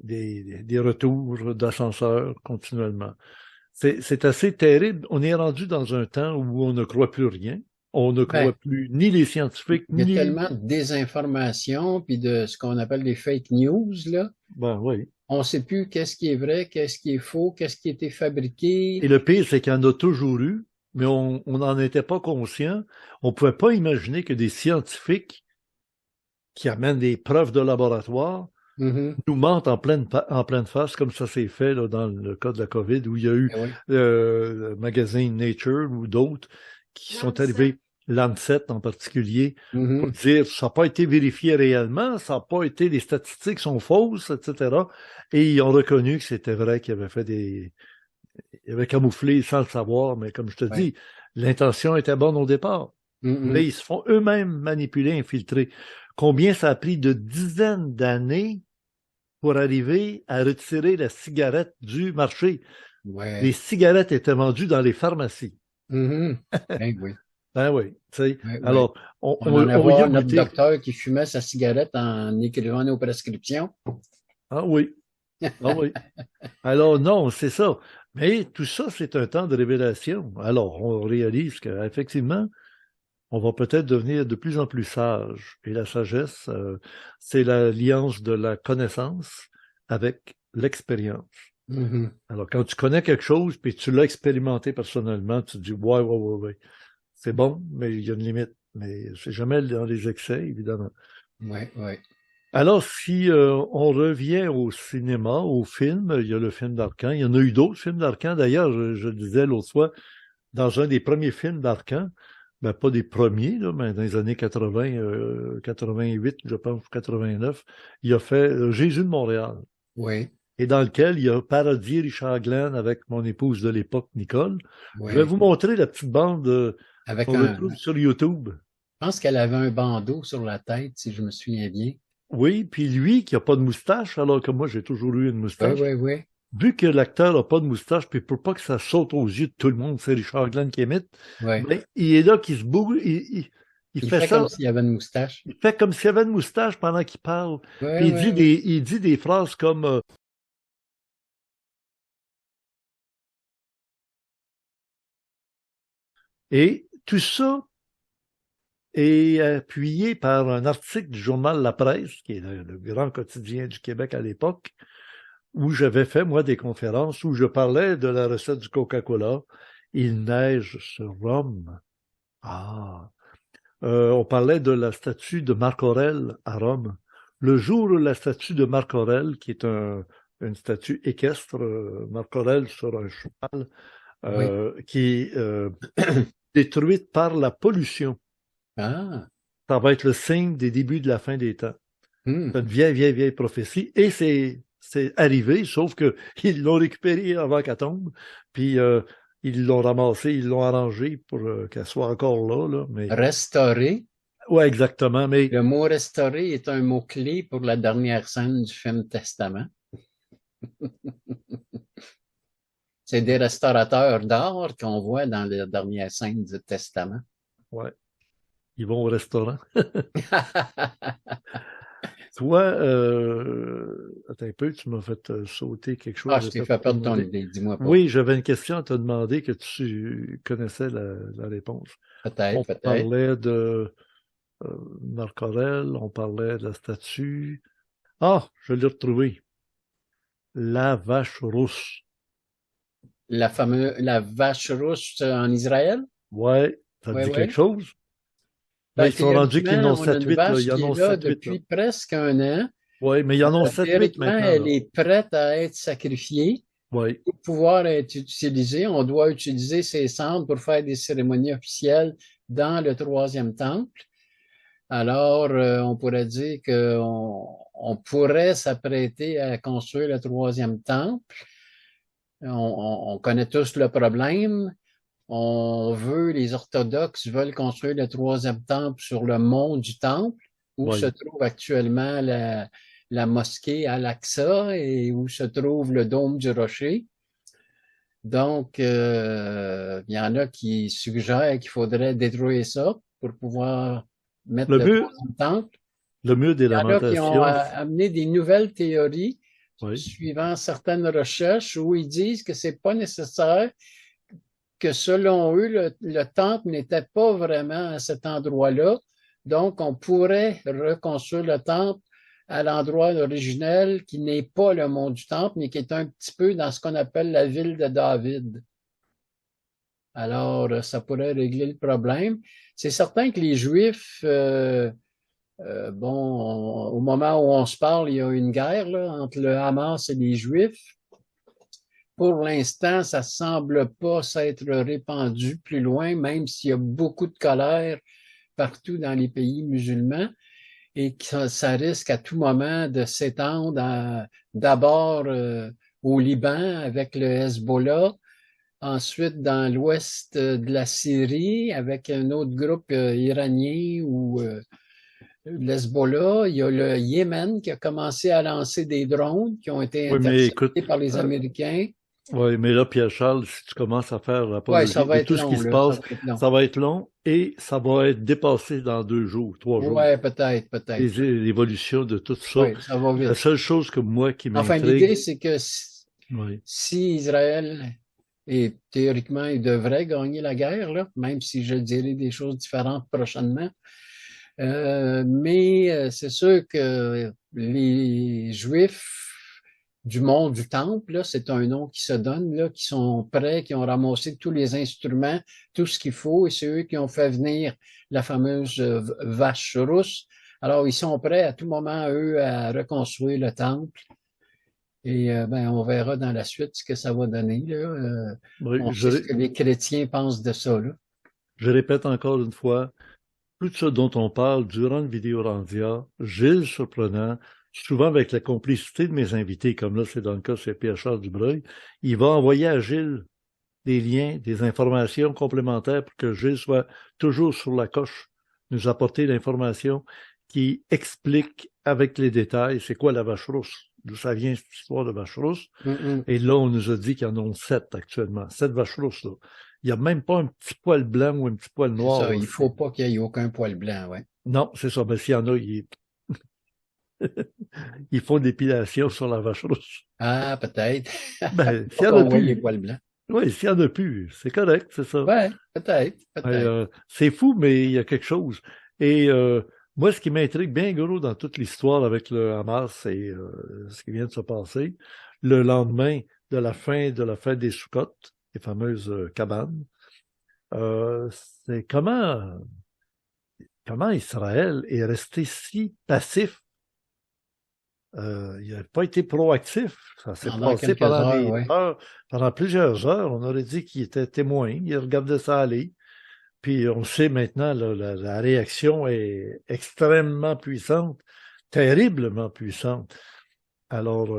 des retours d'ascenseur continuellement. C'est assez terrible. On est rendu dans un temps où on ne croit plus rien. On ne Ben, croit plus ni les scientifiques, il y a ni... tellement de désinformation puis de ce qu'on appelle des fake news, là. Ben oui. On ne sait plus qu'est-ce qui est vrai, qu'est-ce qui est faux, qu'est-ce qui a été Et fabriqué. le pire, c'est qu'il y en a toujours eu, mais on n'en était pas conscient. On ne pouvait pas imaginer que des scientifiques qui amènent des preuves de laboratoire Mhm. nous mentent en pleine face, comme ça s'est fait là, dans le cas de la COVID, où il y a eu Eh oui. le magazine Nature ou d'autres qui sont arrivés, Lancet en particulier, pour Mhm. dire ça n'a pas été vérifié réellement, ça n'a pas été, les statistiques sont fausses, etc. Et ils ont reconnu que c'était vrai qu'ils avaient fait ils avaient camouflé sans le savoir, mais comme je te Ouais. dis, l'intention était bonne au départ. Mais Mhm. ils se font eux-mêmes manipuler, infiltrer. Combien ça a pris de dizaines d'années pour arriver à retirer la cigarette du marché? Les Ouais. cigarettes étaient vendues dans les pharmacies. Mhm. Eh oui. Ben oui, tu sais. Ouais, ouais. Alors, on, On on- en a on y a voir notre goûté. docteur qui fumait sa cigarette en écrivant nos prescriptions. Ah oui, ah oui. Alors non, c'est ça. Mais tout ça, c'est un temps de révélation. Alors, on réalise qu'effectivement, on va peut-être devenir de plus en plus sage. Et la sagesse, c'est l'alliance de la connaissance avec l'expérience. Mhm. Alors, quand tu connais quelque chose, puis tu l'as expérimenté personnellement, tu te dis, ouais, ouais, ouais, ouais, c'est bon, mais il y a une limite. Mais c'est jamais dans les excès, évidemment. Ouais, ouais. Alors, si on revient au cinéma, au film, il y a le film d'Arcan. Il y en a eu d'autres films d'Arcan. D'ailleurs, je le disais l'autre fois, dans un des premiers films d'Arcan, ben, pas des premiers, là, mais dans les années 80, 88, je pense, 89, il a fait Jésus de Montréal, Oui, et dans lequel il a parodié Richard Glenn avec mon épouse de l'époque, Nicole. Je vais oui. vous montrer la petite bande Avec qu'on retrouve un, sur YouTube. je pense qu'elle avait un bandeau sur la tête, si je me souviens bien. Oui, puis lui qui a pas de moustache, alors que moi j'ai toujours eu une Oui, moustache, oui, oui. vu que l'acteur n'a pas de moustache, puis pour pas que ça saute aux yeux de tout le monde, c'est Richard Glenn qui imite, Oui. ben, il est là qui se bouge, il Il fait fait comme ça, s'il avait une moustache. il fait comme s'il avait une moustache pendant qu'il parle, Oui, puis oui, oui. il dit des phrases comme et tout ça est appuyé par un article du journal La Presse, qui est le grand quotidien du Québec à l'époque, où j'avais fait, moi, des conférences où je parlais de la recette du Coca-Cola. Il neige sur Rome. Ah. On parlait de la statue de Marc Aurèle à Rome. Le jour où la statue de Marc Aurèle, qui est une statue équestre, Marc Aurèle sur un cheval, Oui. qui est détruite par la pollution, Ah. ça va être le signe des débuts de la fin des temps. Hmm. C'est une vieille, vieille, vieille prophétie. Et c'est arrivé, sauf que ils l'ont récupérée avant qu'elle tombe, puis ils l'ont ramassée, ils l'ont arrangée pour qu'elle soit encore là, là. Mais Restauré. ouais, exactement. Mais Le mot restauré est un mot-clé pour la dernière scène du film Testament. C'est des restaurateurs d'art qu'on voit dans la dernière scène du Testament. ouais, ils vont au restaurant. Toi, attends un peu, tu m'as fait sauter quelque chose. Ah, je t'ai J'étais fait pour te perdre ton demander. idée, dis-moi pas. Oui, j'avais une question à te demander que tu connaissais la réponse. Peut-être, On peut-être. parlait de Marc Aurèle, on parlait de la statue. Ah, je l'ai retrouvé. La vache rousse. La vache rousse en Israël? Ouais, ça te Oui, dit quelque oui. chose? Là, Ben, ils sont rendus qu'ils en théoriquement, ont on a une 7-8, là. vache Ils en qui est ont là 7-8, là. depuis presque un an. Oui, mais ils en ont 7-8 Théoriquement, maintenant, elle là. est prête à être sacrifiée. Oui, Pour pouvoir être utilisée, on doit utiliser ses cendres pour faire des cérémonies officielles dans le troisième temple. Alors, on pourrait dire qu'on pourrait s'apprêter à construire le troisième temple. On connaît tous le problème. Les orthodoxes veulent construire le troisième temple sur le mont du temple, où se oui. trouve actuellement la mosquée Al-Aqsa et où se trouve le dôme du rocher. Donc, il y en a qui suggèrent qu'il faudrait détruire ça pour pouvoir mettre Le le mur, troisième temple. le mur des Il y en a qui ont lamentations, amené des nouvelles théories oui, suivant certaines recherches où ils disent que c'est pas nécessaire, que selon eux, le temple n'était pas vraiment à cet endroit-là. Donc, on pourrait reconstruire le temple à l'endroit originel qui n'est pas le mont du temple, mais qui est un petit peu dans ce qu'on appelle la ville de David. Alors, ça pourrait régler le problème. C'est certain que les Juifs Au moment où on se parle, il y a une guerre là, entre le Hamas et les Juifs. Pour l'instant, ça semble pas s'être répandu plus loin, même s'il y a beaucoup de colère partout dans les pays musulmans et que ça risque à tout moment de s'étendre d'abord au Liban avec le Hezbollah, ensuite dans l'ouest de la Syrie avec un autre groupe iranien ou l'Hezbollah. Il y a le Yémen qui a commencé à lancer des drones qui ont été Oui, mais écoute, interceptés par les Américains. oui, mais là, Pierre-Charles, si tu commences à faire Ouais, ça l'apologie de va être tout ce qui long, se là. Ça passe, va être long. ça va être long et ça va être dépassé dans 2 jours, 3 jours. Ouais, peut-être. L'évolution de tout ça. Oui, ça va La vite. seule chose que moi qui Enfin, l'idée, m'intrigue, c'est que oui, si Israël, et théoriquement, il devrait gagner la guerre, là, même si je dirais des choses différentes prochainement, mais c'est sûr que les Juifs du monde du Temple, là, c'est un nom qui se donne, là, qui sont prêts, qui ont ramassé tous les instruments, tout ce qu'il faut, et c'est eux qui ont fait venir la fameuse vache rousse. Alors, ils sont prêts à tout moment, eux, à reconstruire le Temple. Et on verra dans la suite ce que ça va donner. Là. oui, On sait ce que les chrétiens pensent de ça. Là. je répète encore une fois, tout ce dont on parle durant le vidéo Randia, Gilles Surprenant, souvent avec la complicité de mes invités, comme là, c'est dans le cas chez Pierre-Charles Dubreuil, il va envoyer à Gilles des liens, des informations complémentaires pour que Gilles soit toujours sur la coche, nous apporter l'information qui explique avec les détails c'est quoi la vache rousse, d'où ça vient cette histoire de vache rousse. Et là, on nous a dit qu'il y en a 7 actuellement, 7 vaches rousses. Là. Il n'y a même pas un petit poil blanc ou un petit poil noir. C'est ça, là. il ne faut pas qu'il y ait aucun poil blanc. Ouais. Non, c'est ça. Mais s'il y en a, ils font l'épilation sur la vache rousse. Ah, peut-être. Ben, s'il Pas y en a qu'on voit les plus, poils blancs. oui, s'il y en a plus, c'est correct, c'est ça. Ouais, peut-être. C'est fou, mais il y a quelque chose. Et moi, ce qui m'intrigue bien gros dans toute l'histoire avec le Hamas, c'est ce qui vient de se passer. Le lendemain de la fin de la fête des Soukottes, les fameuses cabanes, c'est comment Israël est resté si passif. Il n'a pas été proactif. Ça s'est Pendant passé quelques pendant heures, des oui. heures, pendant plusieurs heures. On aurait dit qu'il était témoin. Il regardait ça aller. Puis on sait maintenant, là, la réaction est extrêmement puissante, terriblement puissante. Alors,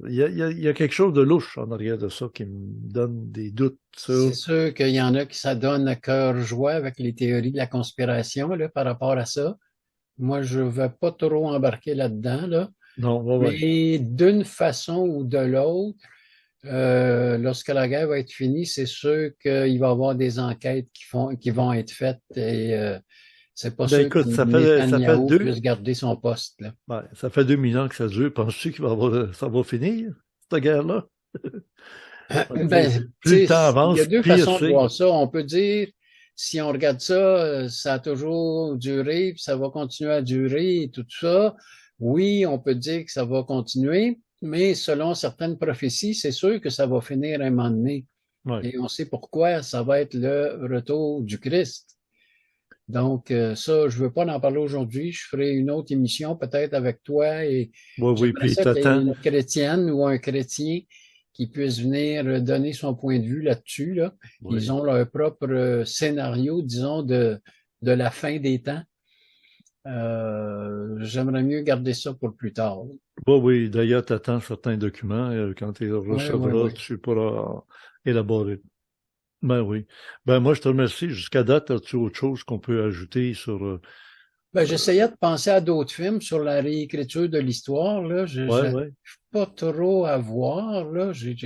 il y a quelque chose de louche en arrière de ça qui me donne des doutes C'est sur... sûr qu'il y en a qui s'adonnent à cœur joie avec les théories de la conspiration là, par rapport à ça. Moi, je ne vais pas trop embarquer là-dedans, là. Non, ouais. Mais d'une façon ou de l'autre, lorsque la guerre va être finie, c'est sûr qu'il va y avoir des enquêtes qui vont être faites et c'est pas Ben sûr que écoute, ça fait Netanyahou puisse garder son poste, là. ça fait 2000 ans que ça dure. Penses-tu ça va finir, cette guerre-là? Plus le temps Il y a avance, deux pire façons de c'est. voir ça. On peut dire, si on regarde ça, ça a toujours duré, puis ça va continuer à durer et tout ça. Oui, on peut dire que ça va continuer, mais selon certaines prophéties, c'est sûr que ça va finir à un moment donné. Ouais. Et on sait pourquoi, ça va être le retour du Christ. Donc, ça, je veux pas en parler aujourd'hui. Je ferai une autre émission peut-être avec toi et Oui, j'aimerais puis ça qu'il y ait t'attends. une chrétienne ou un chrétien qui puisse venir donner son point de vue là-dessus, là. Ils Oui, ont leur propre scénario, disons, de la fin des temps. J'aimerais mieux garder ça pour plus tard. oui. D'ailleurs, t'attends certains documents. Quand tu les recevras, Oui. tu pourras élaborer. Ben oui. Ben moi, je te remercie. Jusqu'à date, as-tu autre chose qu'on peut ajouter sur... J'essayais de penser à d'autres films sur la réécriture de l'histoire, là. Je n'arrive ouais. pas trop à voir, là. J'ai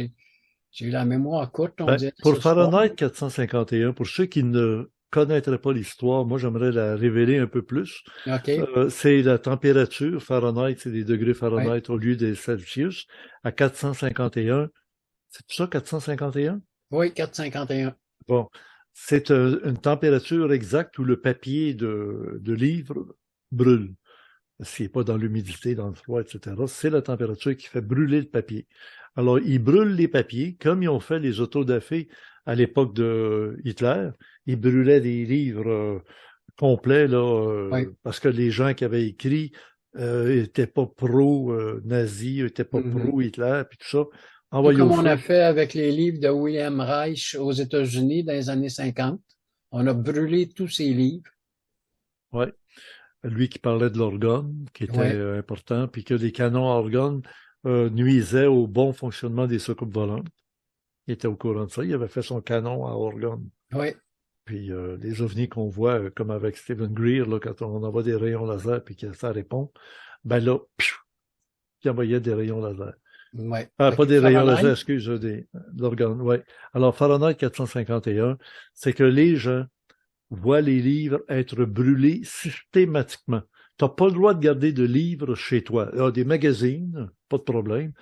eu la mémoire courte, on Ben, dirait, pour ce soir. Fahrenheit 451, pour ceux qui ne connaîtraient pas l'histoire, moi, j'aimerais la révéler un peu plus. OK. C'est la température. Fahrenheit, c'est des degrés Ouais. Fahrenheit au lieu des Celsius. À 451, c'est ça, 451? Oui, 451. Bon, c'est une température exacte où le papier de livre brûle. S'il n'est pas dans l'humidité, dans le froid, etc., c'est la température qui fait brûler le papier. Alors, ils brûlent les papiers, comme ils ont fait les autodafés à l'époque de Hitler. Ils brûlaient des livres complet, là, Oui. parce que les gens qui avaient écrit n'étaient pas pro-nazis, n'étaient pas Mhm. pro-Hitler, puis tout ça, Tout envoyé au comme on a feu. fait avec les livres de William Reich aux États-Unis dans les années 50. On a brûlé tous ces livres. Ouais. Lui qui parlait de l'organe, qui était Oui, important, puis que les canons à organe nuisaient au bon fonctionnement des soucoupes volantes. Il était au courant de ça. Il avait fait son canon à organe. oui. Puis les ovnis qu'on voit, comme avec Stephen Greer, là, quand on envoie des rayons laser puis que ça répond, ben là, pfiou, il envoyait des rayons laser. Ouais. Ah, pas OK. des rayons laser, Fahrenheit. excuse, l'organe, ouais. Alors, Fahrenheit 451, c'est que les gens voient les livres être brûlés systématiquement. Tu n'as pas le droit de garder de livres chez toi. Il y a des magazines, pas de problème,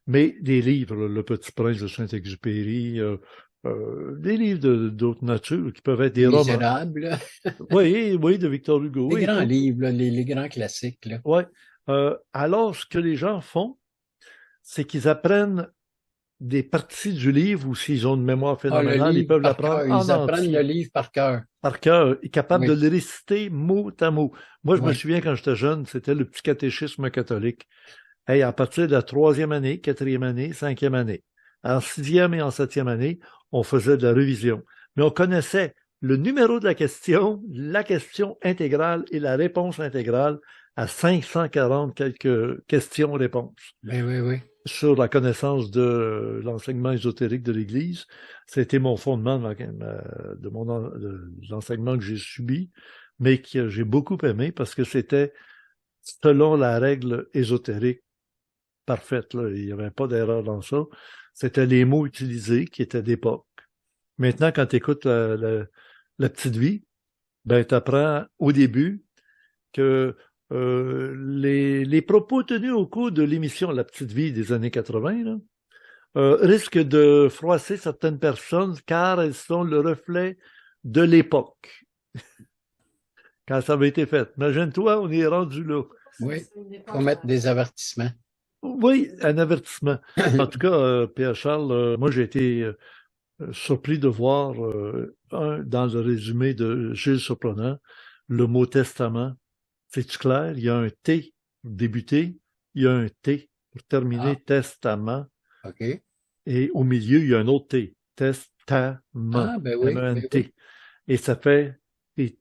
mais des livres, Le Petit Prince de Saint-Exupéry, des livres d'autres natures qui peuvent être Les des romans. Misérables. Oui, oui, de Victor Hugo Les et grands tout. livres, là, les grands classiques. Là. Ouais. Alors, ce que les gens font, c'est qu'ils apprennent des parties du livre ou s'ils ont une mémoire Ah, le phénoménale, ils livre peuvent par l'apprendre cœur. en Ils apprennent le entier, livre par cœur. par cœur, et capable de Oui, le réciter mot à mot. Moi, je me oui. souviens quand j'étais jeune, c'était le petit catéchisme catholique. Hey, à partir de la 3e année, 4e année, 5e année, en 6e et en 7e année, on faisait de la révision. Mais on connaissait le numéro de la question intégrale et la réponse intégrale à 540 quelques questions-réponses. Oui, oui, oui. Sur la connaissance de l'enseignement ésotérique de l'Église. C'était mon fondement de l'enseignement que j'ai subi, mais que j'ai beaucoup aimé parce que c'était selon la règle ésotérique parfaite. Là. Il n'y avait pas d'erreur dans ça. C'était les mots utilisés qui étaient d'époque. Maintenant, quand tu écoutes la petite vie, ben, tu apprends au début que les propos tenus au cours de l'émission La Petite Vie des années 80 là, risquent de froisser certaines personnes car elles sont le reflet de l'époque quand ça avait été fait. Imagine-toi, on est rendu là. Oui. Il faut mettre des avertissements. Oui, un avertissement. En tout cas, Pierre Charles, moi j'ai été surpris de voir dans le résumé de Gilles Surprenant le mot testament. C'est-tu clair? Il y a un T pour débuter, il y a un T pour terminer, testament, OK. et au milieu, il y a un autre T, testament, Ah, ben oui, ben M-E-N-T. oui. Et ça fait des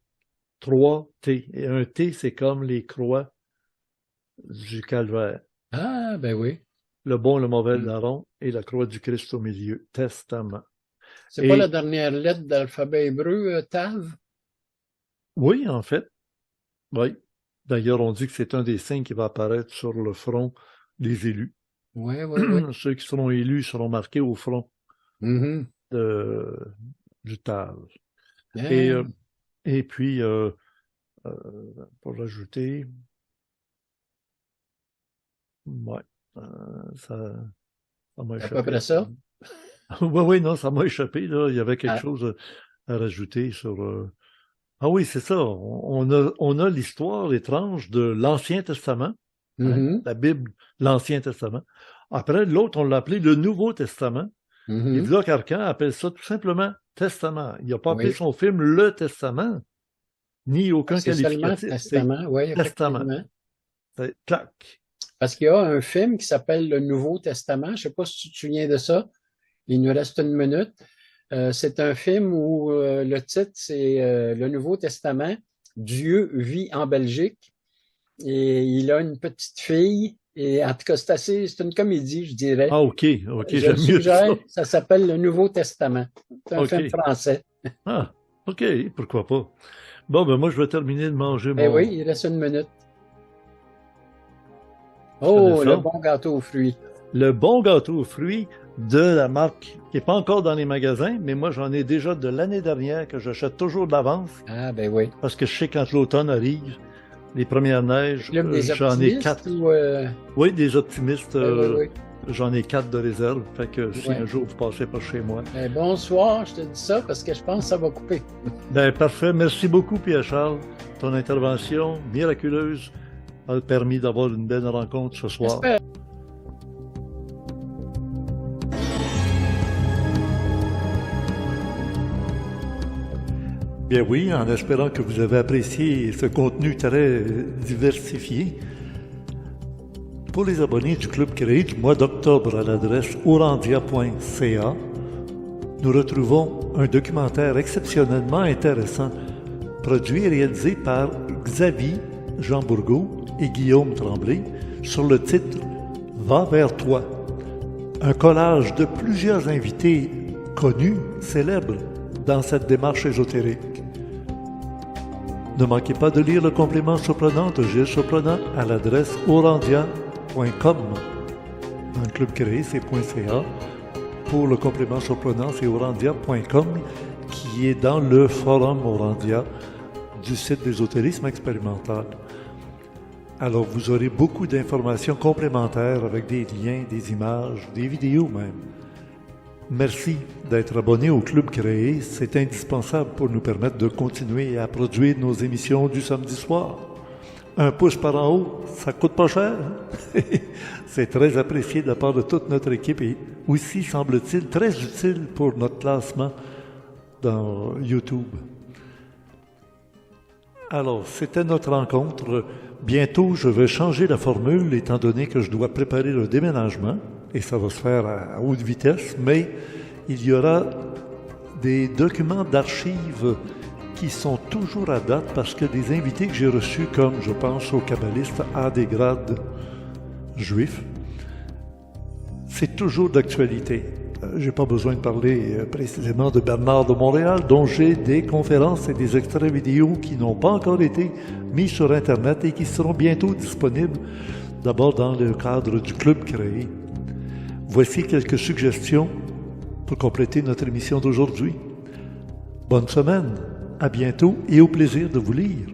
3 T. Et un T, c'est comme les croix du calvaire. Ah, ben oui. Le bon, le mauvais, le larron, et la croix du Christ au milieu, testament. C'est pas la Et dernière lettre de l'alphabet hébreu, Tav? oui, en fait, oui. D'ailleurs, on dit que c'est un des signes qui va apparaître sur le front des élus. Oui, oui, oui. Ceux qui seront élus seront marqués au front Mhm. du Tav. Ah, Et puis, pour rajouter, ouais, ça m'a c'est à peu échappé. près ça. Oui, oui, non, ça m'a échappé. Là. Il y avait quelque Ah, chose à rajouter sur... Ah oui, c'est ça. On a l'histoire étrange de l'Ancien Testament, hein, mhm, la Bible, l'Ancien Testament. Après, l'autre, on l'a appelé le Nouveau Testament. Et mhm. V'là Carcan appelle ça tout simplement Testament. Il n'a pas appelé Oui. son film Le Testament, ni aucun C'est seulement qualificatif. C'est testament, oui, Testament. effectivement. C'est clac. Parce qu'il y a un film qui s'appelle Le Nouveau Testament. Je ne sais pas si tu te souviens de ça. Il nous reste une minute. C'est un film où le titre, c'est Le Nouveau Testament. Dieu vit en Belgique et il a une petite fille. Et en tout cas, c'est une comédie, je dirais. Ah, OK, Je j'aime le mieux ça. suggère, ça s'appelle Le Nouveau Testament. C'est un film OK. français. Ah, OK, pourquoi pas. Bon, ben moi, je vais terminer de manger Eh oui, mon... il reste une minute. Tu connais Oh, le ça? bon gâteau aux fruits. Le bon gâteau aux fruits de la marque qui n'est pas encore dans les magasins, mais moi, j'en ai déjà de l'année dernière que j'achète toujours d'avance Ah, ben oui. parce que je sais quand l'automne arrive, les premières neiges, Club des j'en ai optimistes 4. ou... Oui, des optimistes, oui, oui, oui. j'en ai 4 de réserve. Fait que si Ouais. un jour vous passez par chez moi. Ben, bonsoir, je te dis ça parce que je pense que ça va couper. Ben, parfait. Merci beaucoup, Pierre-Charles. Ton intervention miraculeuse a permis d'avoir une belle rencontre ce soir. J'espère. Bien oui, en espérant que vous avez apprécié ce contenu très diversifié. Pour les abonnés du Club créé du mois d'octobre à l'adresse orandia.ca, nous retrouvons un documentaire exceptionnellement intéressant, produit et réalisé par Xavier Jean Bourgault et Guillaume Tremblay, sur le titre « Va vers toi ». Un collage de plusieurs invités connus, célèbres, dans cette démarche ésotérique. Ne manquez pas de lire le complément surprenant de Gilles Surprenant à l'adresse orandia.com. Dans le club créé, c'est .ca. Pour le complément surprenant, c'est orandia.com, qui est dans le forum Orandia du site d'ésotérisme expérimental. Alors, vous aurez beaucoup d'informations complémentaires avec des liens, des images, des vidéos même. Merci d'être abonné au Club créé. C'est indispensable pour nous permettre de continuer à produire nos émissions du samedi soir. Un pouce par en haut, ça coûte pas cher. C'est très apprécié de la part de toute notre équipe et aussi, semble-t-il, très utile pour notre classement dans YouTube. Alors, c'était notre rencontre. Bientôt, je vais changer la formule étant donné que je dois préparer le déménagement et ça va se faire à haute vitesse, mais il y aura des documents d'archives qui sont toujours à date parce que des invités que j'ai reçus, comme je pense au kabbaliste Adégrade juif, c'est toujours d'actualité. Je n'ai pas besoin de parler précisément de Bernard de Montréal, dont j'ai des conférences et des extraits vidéo qui n'ont pas encore été mis sur Internet et qui seront bientôt disponibles, d'abord dans le cadre du Club créé. Voici quelques suggestions pour compléter notre émission d'aujourd'hui. Bonne semaine, à bientôt et au plaisir de vous lire.